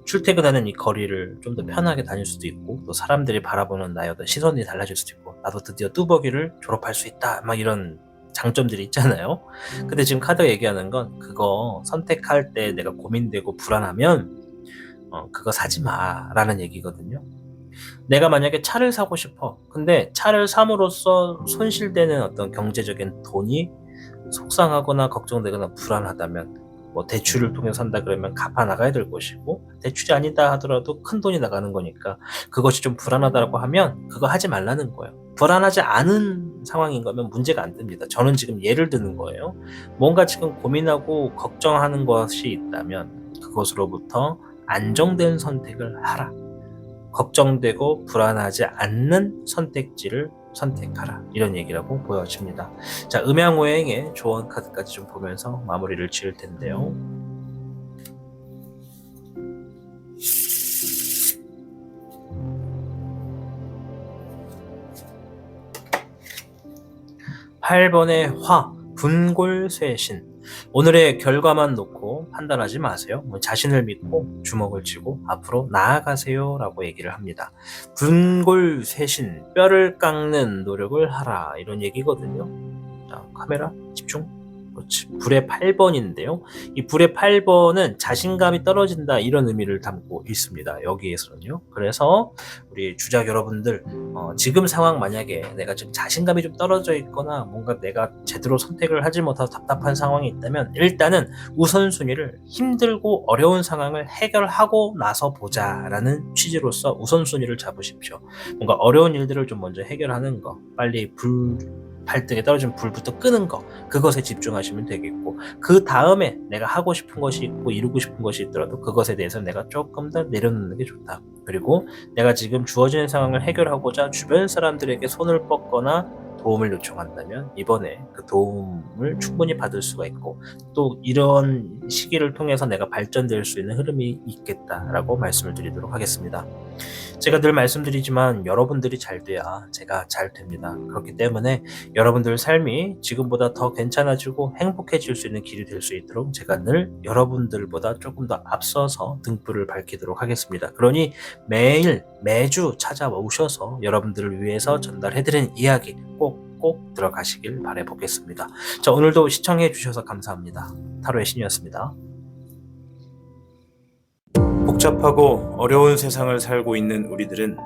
출퇴근하는 이 거리를 좀 더 편하게 다닐 수도 있고, 또 사람들이 바라보는 나의 어떤 시선이 달라질 수도 있고, 나도 드디어 뚜벅이를 졸업할 수 있다 막 이런 장점들이 있잖아요. 근데 지금 카드가 얘기하는 건 그거 선택할 때 내가 고민되고 불안하면 그거 사지 마 라는 얘기거든요. 내가 만약에 차를 사고 싶어. 근데 차를 삼으로써 손실되는 어떤 경제적인 돈이 속상하거나 걱정되거나 불안하다면, 뭐 대출을 통해 산다 그러면 갚아 나가야 될 것이고, 대출이 아니다 하더라도 큰 돈이 나가는 거니까 그것이 좀 불안하다고 하면 그거 하지 말라는 거예요. 불안하지 않은 상황인 거면 문제가 안 됩니다. 저는 지금 예를 드는 거예요. 뭔가 지금 고민하고 걱정하는 것이 있다면 그것으로부터 안정된 선택을 하라. 걱정되고 불안하지 않는 선택지를 선택하라, 이런 얘기라고 보여집니다. 자, 음양오행의 조언 카드까지 좀 보면서 마무리를 지을 텐데요. (8번의) 화, 분골쇄신. 오늘의 결과만 놓고 판단하지 마세요. 자신을 믿고 주먹을 쥐고 앞으로 나아가세요 라고 얘기를 합니다. 분골쇄신, 뼈를 깎는 노력을 하라, 이런 얘기거든요. 자, 카메라 집중. 그렇지. 불의 8번인데요. 이 불의 8번은 자신감이 떨어진다, 이런 의미를 담고 있습니다. 여기에서는요. 그래서 우리 주작 여러분들, 지금 상황 만약에 내가 지금 자신감이 좀 떨어져 있거나 뭔가 내가 제대로 선택을 하지 못해서 답답한 상황이 있다면, 일단은 우선순위를 힘들고 어려운 상황을 해결하고 나서 보자라는 취지로서 우선순위를 잡으십시오. 뭔가 어려운 일들을 좀 먼저 해결하는 거, 빨리 발등에 떨어진 불부터 끄는 거, 그것에 집중하시면 되겠고, 그 다음에 내가 하고 싶은 것이 있고 이루고 싶은 것이 있더라도 그것에 대해서 내가 조금 더 내려놓는 게 좋다. 그리고 내가 지금 주어지는 상황을 해결하고자 주변 사람들에게 손을 뻗거나 도움을 요청한다면 이번에 그 도움을 충분히 받을 수가 있고, 또 이런 시기를 통해서 내가 발전될 수 있는 흐름이 있겠다라고 말씀을 드리도록 하겠습니다. 제가 늘 말씀드리지만 여러분들이 잘 돼야 제가 잘 됩니다. 그렇기 때문에 여러분들 삶이 지금보다 더 괜찮아지고 행복해질 수 있는 길이 될 수 있도록 제가 늘 여러분들보다 조금 더 앞서서 등불을 밝히도록 하겠습니다. 그러니 매주 찾아오셔서 여러분들을 위해서 전달해드리는 이야기 꼭 들어가시길 바라보겠습니다. 자, 오늘도 시청해 주셔서 감사합니다. 타로의 신이었습니다. 복잡하고 어려운 세상을 살고 있는 우리들은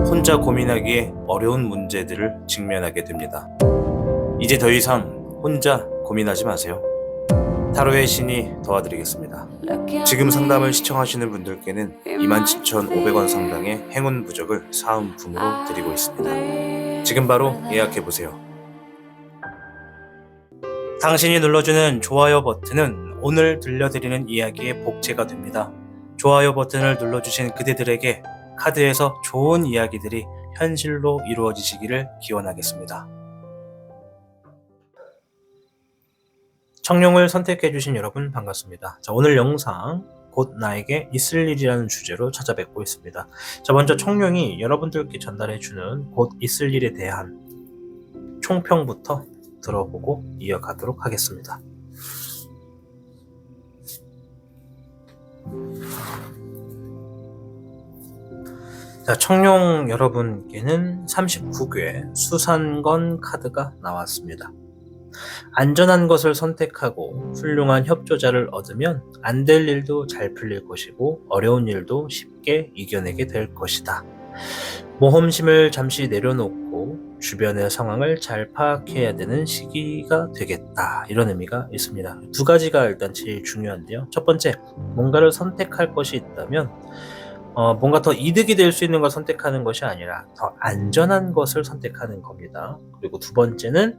혼자 고민하기에 어려운 문제들을 직면하게 됩니다. 이제 더 이상 혼자 고민하지 마세요. 타로의 신이 도와드리겠습니다. 지금 상담을 시청하시는 분들께는 27,500원 상당의 행운 부적을 사은품으로 드리고 있습니다. 지금 바로 예약해보세요. 당신이 눌러주는 좋아요 버튼은 오늘 들려드리는 이야기의 복제가 됩니다. 좋아요 버튼을 눌러주신 그대들에게 카드에서 좋은 이야기들이 현실로 이루어지시기를 기원하겠습니다. 청룡을 선택해주신 여러분 반갑습니다. 자, 오늘 영상 곧 나에게 있을 일이라는 주제로 찾아뵙고 있습니다. 자, 먼저 청룡이 여러분들께 전달해주는 곧 있을 일에 대한 총평부터 들어보고 이어가도록 하겠습니다. 자, 청룡 여러분께는 39개 수산건 카드가 나왔습니다. 안전한 것을 선택하고 훌륭한 협조자를 얻으면 안 될 일도 잘 풀릴 것이고 어려운 일도 쉽게 이겨내게 될 것이다. 모험심을 잠시 내려놓고 주변의 상황을 잘 파악해야 되는 시기가 되겠다, 이런 의미가 있습니다. 두 가지가 일단 제일 중요한데요. 첫 번째, 뭔가를 선택할 것이 있다면 뭔가 더 이득이 될 수 있는 걸 선택하는 것이 아니라 더 안전한 것을 선택하는 겁니다. 그리고 두 번째는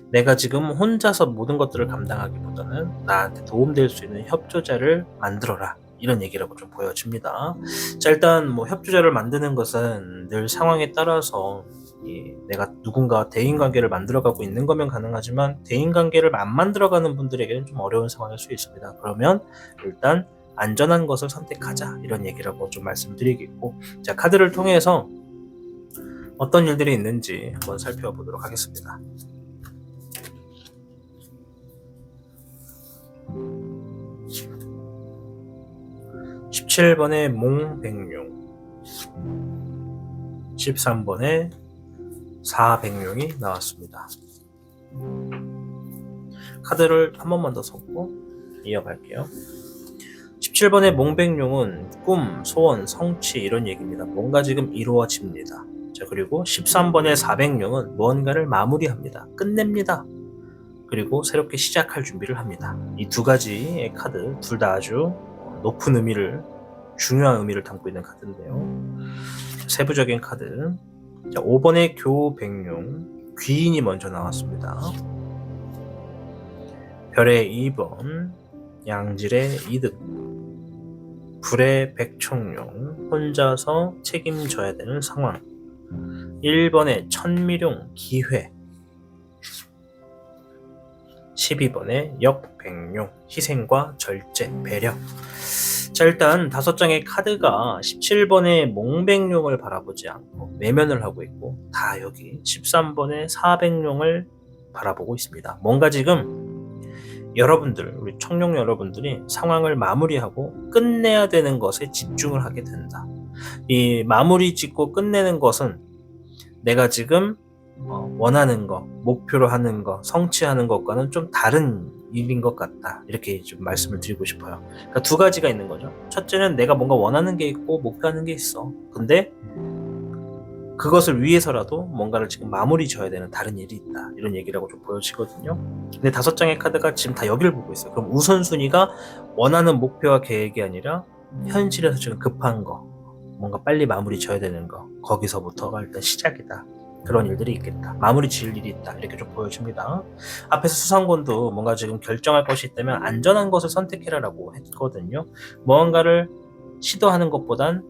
내가 지금 혼자서 모든 것들을 감당하기보다는 나한테 도움될 수 있는 협조자를 만들어라, 이런 얘기라고 좀 보여집니다. 자, 일단 협조자를 만드는 것은 늘 상황에 따라서 내가 누군가 대인관계를 만들어가고 있는 거면 가능하지만 대인관계를 안 만들어가는 분들에게는 좀 어려운 상황일 수 있습니다. 그러면 일단 안전한 것을 선택하자, 이런 얘기라고 좀 말씀드리겠고, 자, 카드를 통해서 어떤 일들이 있는지 한번 살펴보도록 하겠습니다. 17번의 몽백룡, 13번의 사백룡이 나왔습니다. 카드를 한 번만 더 섞고 이어갈게요. 17번의 몽백룡은 꿈, 소원, 성취 이런 얘기입니다. 뭔가 지금 이루어집니다. 자, 그리고 13번의 사백룡은 무언가를 마무리합니다. 끝냅니다. 그리고 새롭게 시작할 준비를 합니다. 이 두 가지의 카드 둘 다 아주 높은 의미를, 중요한 의미를 담고 있는 카드인데요. 세부적인 카드. 자, 5번의 교백룡, 귀인이 먼저 나왔습니다. 별의 2번, 양질의 이득, 불의 백청룡, 혼자서 책임져야 되는 상황, 1번의 천미룡, 기회, 12번의 역백룡, 희생과 절제, 배려. 자, 일단 5장의 카드가 17번의 몽백룡을 바라보지 않고 외면을 하고 있고, 다 여기 13번의 사백룡을 바라보고 있습니다. 뭔가 지금 여러분들, 우리 청룡 여러분들이 상황을 마무리하고 끝내야 되는 것에 집중을 하게 된다. 이 마무리 짓고 끝내는 것은 내가 지금 원하는 것, 목표로 하는 것, 성취하는 것과는 좀 다른 일인 것 같다, 이렇게 좀 말씀을 드리고 싶어요. 그러니까 두 가지가 있는 거죠. 첫째는 내가 뭔가 원하는 게 있고 목표하는 게 있어. 근데 그것을 위해서라도 뭔가를 지금 마무리 져야 되는 다른 일이 있다, 이런 얘기라고 좀 보여지거든요. 근데 5장의 카드가 지금 다 여기를 보고 있어요. 그럼 우선순위가 원하는 목표와 계획이 아니라 현실에서 지금 급한 거, 뭔가 빨리 마무리 져야 되는 거, 거기서부터가 일단 시작이다. 그런 일들이 있겠다. 마무리 지을 일이 있다. 이렇게 좀 보여집니다. 앞에서 수상권도 뭔가 지금 결정할 것이 있다면 안전한 것을 선택해라라고 했거든요. 무언가를 시도하는 것보단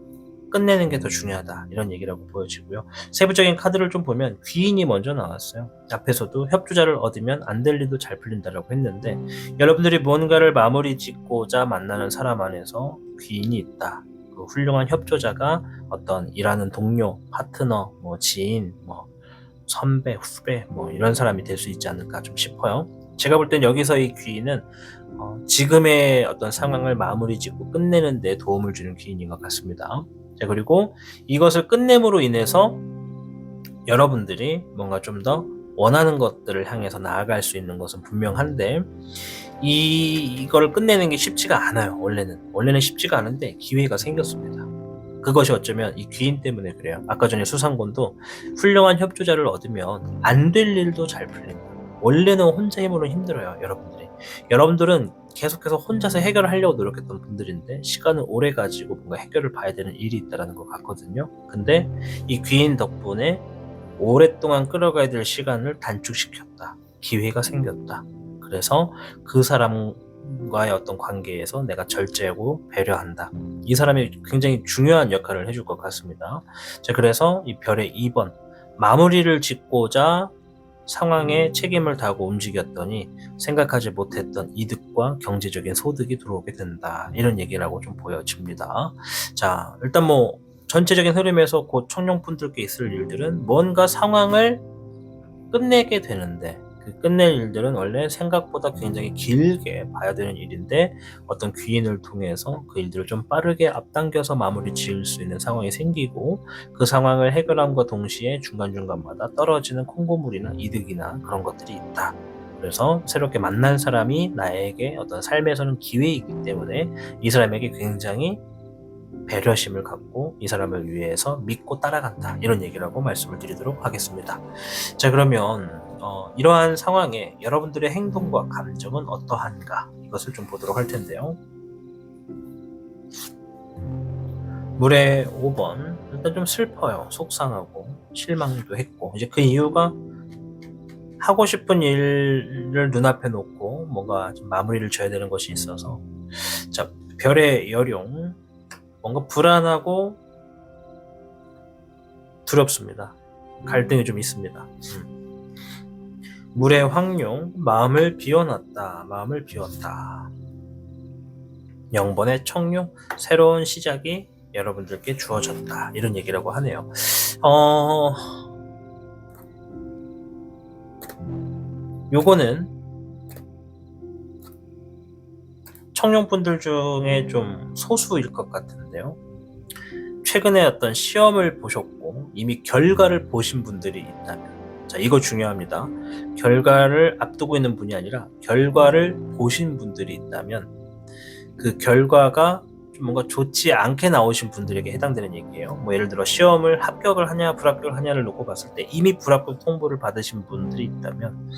끝내는 게 더 중요하다, 이런 얘기라고 보여지고요. 세부적인 카드를 좀 보면 귀인이 먼저 나왔어요. 앞에서도 협조자를 얻으면 안 될 일도 잘 풀린다라고 했는데, 여러분들이 무언가를 마무리 짓고자 만나는 사람 안에서 귀인이 있다. 그 훌륭한 협조자가 어떤 일하는 동료, 파트너, 지인, 선배, 후배, 이런 사람이 될 수 있지 않을까 좀 싶어요. 제가 볼 땐 여기서 이 귀인은 지금의 어떤 상황을 마무리 짓고 끝내는 데 도움을 주는 귀인인 것 같습니다. 자, 그리고 이것을 끝냄으로 인해서 여러분들이 뭔가 좀 더 원하는 것들을 향해서 나아갈 수 있는 것은 분명한데, 이걸 끝내는 게 쉽지가 않아요. 원래는 쉽지가 않은데 기회가 생겼습니다. 그것이 어쩌면 이 귀인 때문에 그래요. 아까 전에 수상권도 훌륭한 협조자를 얻으면 안 될 일도 잘 풀린다. 원래는 혼자 힘으로는 힘들어요, 여러분들은 계속해서 혼자서 해결을 하려고 노력했던 분들인데 시간을 오래 가지고 뭔가 해결을 봐야 되는 일이 있다는 것 같거든요. 근데 이 귀인 덕분에 오랫동안 끌어가야 될 시간을 단축시켰다. 기회가 생겼다. 그래서 그 사람과의 어떤 관계에서 내가 절제하고 배려한다. 이 사람이 굉장히 중요한 역할을 해줄 것 같습니다. 자, 그래서 이 별의 2번, 마무리를 짓고자 상황에 책임을 다하고 움직였더니 생각하지 못했던 이득과 경제적인 소득이 들어오게 된다, 이런 얘기라고 좀 보여집니다. 자, 일단 전체적인 흐름에서 곧 청룡분들께 있을 일들은 뭔가 상황을 끝내게 되는데, 그 끝낼 일들은 원래 생각보다 굉장히 길게 봐야 되는 일인데 어떤 귀인을 통해서 그 일들을 좀 빠르게 앞당겨서 마무리 지을 수 있는 상황이 생기고, 그 상황을 해결함과 동시에 중간중간마다 떨어지는 콩고물이나 이득이나 그런 것들이 있다. 그래서 새롭게 만난 사람이 나에게 어떤 삶에서는 기회이기 때문에 이 사람에게 굉장히 배려심을 갖고 이 사람을 위해서 믿고 따라간다, 이런 얘기라고 말씀을 드리도록 하겠습니다. 자, 그러면 이러한 상황에 여러분들의 행동과 감정은 어떠한가, 이것을 좀 보도록 할 텐데요. 물의 5번, 일단 좀 슬퍼요. 속상하고 실망도 했고, 이제 그 이유가 하고 싶은 일을 눈앞에 놓고 뭔가 좀 마무리를 져야 되는 것이 있어서. 자, 별의 여룡, 뭔가 불안하고 두렵습니다. 갈등이 좀 있습니다. 물의 황룡, 마음을 비워놨다. 마음을 비웠다. 0번의 청룡, 새로운 시작이 여러분들께 주어졌다. 이런 얘기라고 하네요. 요거는 청룡분들 중에 좀 소수일 것 같은데요. 최근에 어떤 시험을 보셨고 이미 결과를 보신 분들이 있다면, 자, 이거 중요합니다. 결과를 앞두고 있는 분이 아니라 결과를 보신 분들이 있다면 그 결과가 좀 뭔가 좋지 않게 나오신 분들에게 해당되는 얘기예요. 뭐 예를 들어 시험을 합격을 하냐 불합격을 하냐를 놓고 봤을 때 이미 불합격 통보를 받으신 분들이 있다면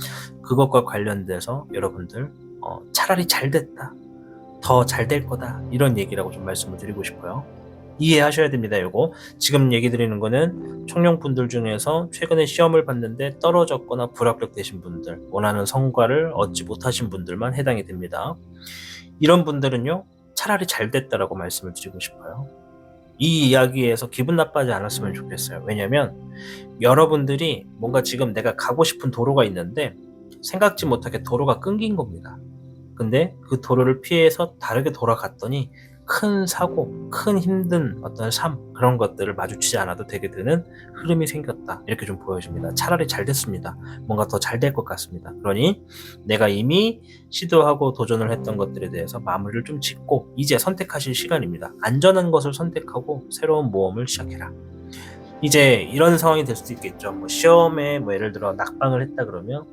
그것과 관련돼서 여러분들 차라리 잘 됐다, 더 잘 될 거다, 이런 얘기라고 좀 말씀을 드리고 싶어요. 이해하셔야 됩니다. 이거 지금 얘기 드리는 거는 청룡분들 중에서 최근에 시험을 봤는데 떨어졌거나 불합격되신 분들, 원하는 성과를 얻지 못하신 분들만 해당이 됩니다. 이런 분들은요, 차라리 잘 됐다라고 말씀을 드리고 싶어요. 이 이야기에서 기분 나빠하지 않았으면 좋겠어요. 왜냐면 여러분들이 뭔가 지금 내가 가고 싶은 도로가 있는데 생각지 못하게 도로가 끊긴 겁니다. 근데 그 도로를 피해서 다르게 돌아갔더니 큰 사고, 큰 힘든 어떤 삶, 그런 것들을 마주치지 않아도 되게 되는 흐름이 생겼다. 이렇게 좀 보여집니다. 차라리 잘 됐습니다. 뭔가 더 잘 될 것 같습니다. 그러니 내가 이미 시도하고 도전을 했던 것들에 대해서 마무리를 좀 짓고 이제 선택하실 시간입니다. 안전한 것을 선택하고 새로운 모험을 시작해라. 이제 이런 상황이 될 수도 있겠죠. 뭐 시험에 예를 들어 낙방을 했다 그러면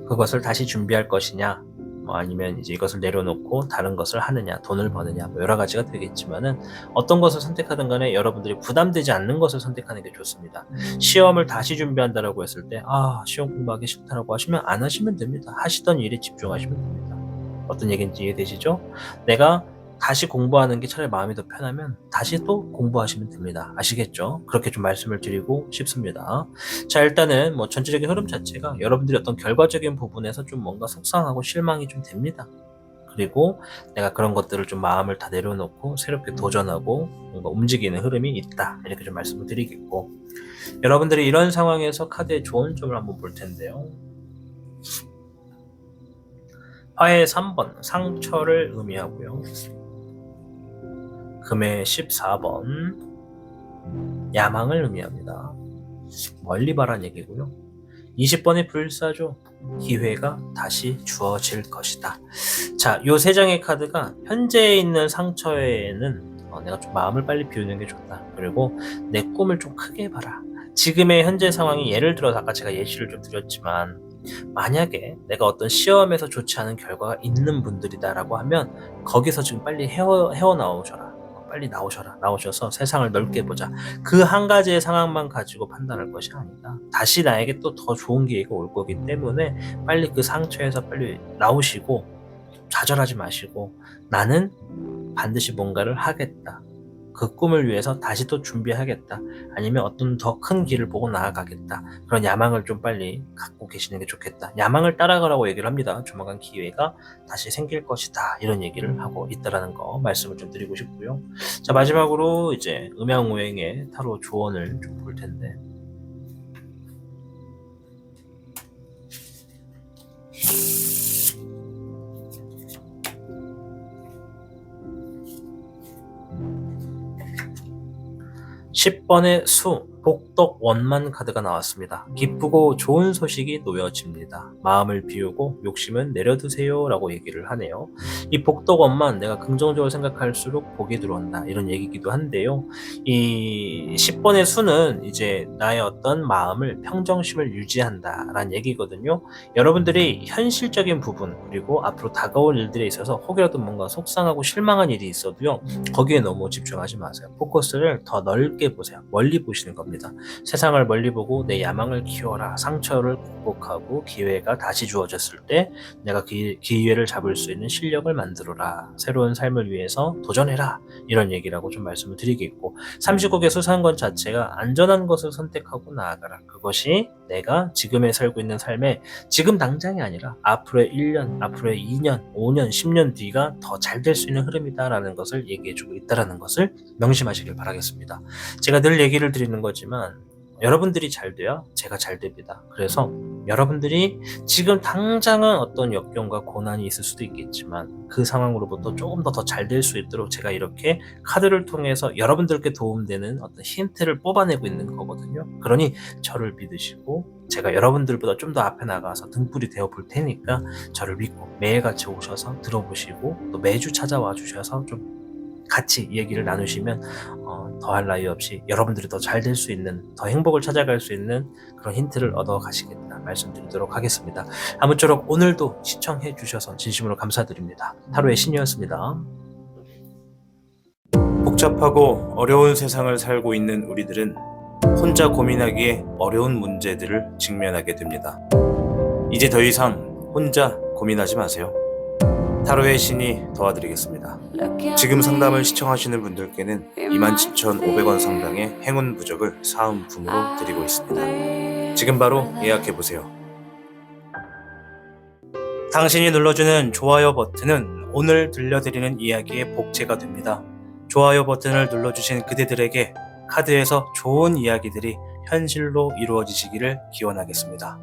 그것을 다시 준비할 것이냐, 아니면 이제 이것을 내려놓고 다른 것을 하느냐, 돈을 버느냐, 여러 가지가 되겠지만은 어떤 것을 선택하든 간에 여러분들이 부담되지 않는 것을 선택하는 게 좋습니다. 시험을 다시 준비한다라고 했을 때 시험 공부하기 싫다라고 하시면 안 하시면 됩니다. 하시던 일에 집중하시면 됩니다. 어떤 얘기인지 이해되시죠? 내가 다시 공부하는 게 차라리 마음이 더 편하면 다시 또 공부하시면 됩니다. 아시겠죠? 그렇게 좀 말씀을 드리고 싶습니다. 자, 일단은 전체적인 흐름 자체가 여러분들이 어떤 결과적인 부분에서 좀 뭔가 속상하고 실망이 좀 됩니다. 그리고 내가 그런 것들을 좀 마음을 다 내려놓고 새롭게 도전하고 뭔가 움직이는 흐름이 있다. 이렇게 좀 말씀을 드리겠고, 여러분들이 이런 상황에서 카드의 좋은 점을 한번 볼 텐데요. 화의 3번, 상처를 의미하고요. 금의 14번, 야망을 의미합니다. 멀리 바란 얘기고요. 20번의 불사조, 기회가 다시 주어질 것이다. 자, 요 세 장의 카드가 현재 있는 상처에는 내가 좀 마음을 빨리 비우는 게 좋다. 그리고 내 꿈을 좀 크게 봐라. 지금의 현재 상황이, 예를 들어서 아까 제가 예시를 좀 드렸지만 만약에 내가 어떤 시험에서 좋지 않은 결과가 있는 분들이다라고 하면 거기서 지금 빨리 헤어나오셔라. 빨리 나오셔서 세상을 넓게 보자. 그 한 가지의 상황만 가지고 판단할 것이 아니다. 다시 나에게 또 더 좋은 기회가 올 거기 때문에 빨리 그 상처에서 빨리 나오시고 좌절하지 마시고 나는 반드시 뭔가를 하겠다. 그 꿈을 위해서 다시 또 준비하겠다. 아니면 어떤 더 큰 길을 보고 나아가겠다. 그런 야망을 좀 빨리 갖고 계시는 게 좋겠다. 야망을 따라가라고 얘기를 합니다. 조만간 기회가 다시 생길 것이다. 이런 얘기를 하고 있다라는 거 말씀을 좀 드리고 싶고요. 자, 마지막으로 이제 음양오행의 타로 조언을 좀 볼 텐데, (10번의) 수, 복덕 원만 카드가 나왔습니다. 기쁘고 좋은 소식이 놓여집니다. 마음을 비우고 욕심은 내려두세요 라고 얘기를 하네요. 이 복덕 원만, 내가 긍정적으로 생각할수록 복이 들어온다, 이런 얘기기도 한데요. 이 10번의 수는 이제 나의 어떤 마음을, 평정심을 유지한다 라는 얘기거든요. 여러분들이 현실적인 부분, 그리고 앞으로 다가올 일들에 있어서 혹여라도 뭔가 속상하고 실망한 일이 있어도요, 거기에 너무 집중하지 마세요. 포커스를 더 넓게 보세요. 멀리 보시는 겁니다. 세상을 멀리 보고 내 야망을 키워라. 상처를 극복하고 기회가 다시 주어졌을 때 내가 기회를 잡을 수 있는 실력을 만들어라. 새로운 삶을 위해서 도전해라. 이런 얘기라고 좀 말씀을 드리겠고, 39개 수상권 자체가 안전한 것을 선택하고 나아가라. 그것이 내가 지금에 살고 있는 삶에 지금 당장이 아니라 앞으로의 1년, 앞으로의 2년, 5년, 10년 뒤가 더 잘 될 수 있는 흐름이다라는 것을 얘기해주고 있다라는 것을 명심하시길 바라겠습니다. 제가 늘 얘기를 드리는 거지만 여러분들이 잘 돼야 제가 잘 됩니다. 그래서 여러분들이 지금 당장은 어떤 역경과 고난이 있을 수도 있겠지만 그 상황으로부터 조금 더 잘 될 수 있도록 제가 이렇게 카드를 통해서 여러분들께 도움되는 어떤 힌트를 뽑아내고 있는 거거든요. 그러니 저를 믿으시고 제가 여러분들보다 좀 더 앞에 나가서 등불이 되어 볼 테니까 저를 믿고 매일같이 오셔서 들어보시고 또 매주 찾아와 주셔서 좀 같이 얘기를 나누시면 더할 나위 없이 여러분들이 더 잘 될 수 있는, 더 행복을 찾아갈 수 있는 그런 힌트를 얻어 가시겠다 말씀드리도록 하겠습니다. 아무쪼록 오늘도 시청해 주셔서 진심으로 감사드립니다. 타로의 신이었습니다. 복잡하고 어려운 세상을 살고 있는 우리들은 혼자 고민하기에 어려운 문제들을 직면하게 됩니다. 이제 더 이상 혼자 고민하지 마세요. 타로의 신이 도와드리겠습니다. 지금 상담을 시청하시는 분들께는 27,500원 상당의 행운 부적을 사은품으로 드리고 있습니다. 지금 바로 예약해보세요. 당신이 눌러주는 좋아요 버튼은 오늘 들려드리는 이야기의 복제가 됩니다. 좋아요 버튼을 눌러주신 그대들에게 카드에서 좋은 이야기들이 현실로 이루어지시기를 기원하겠습니다.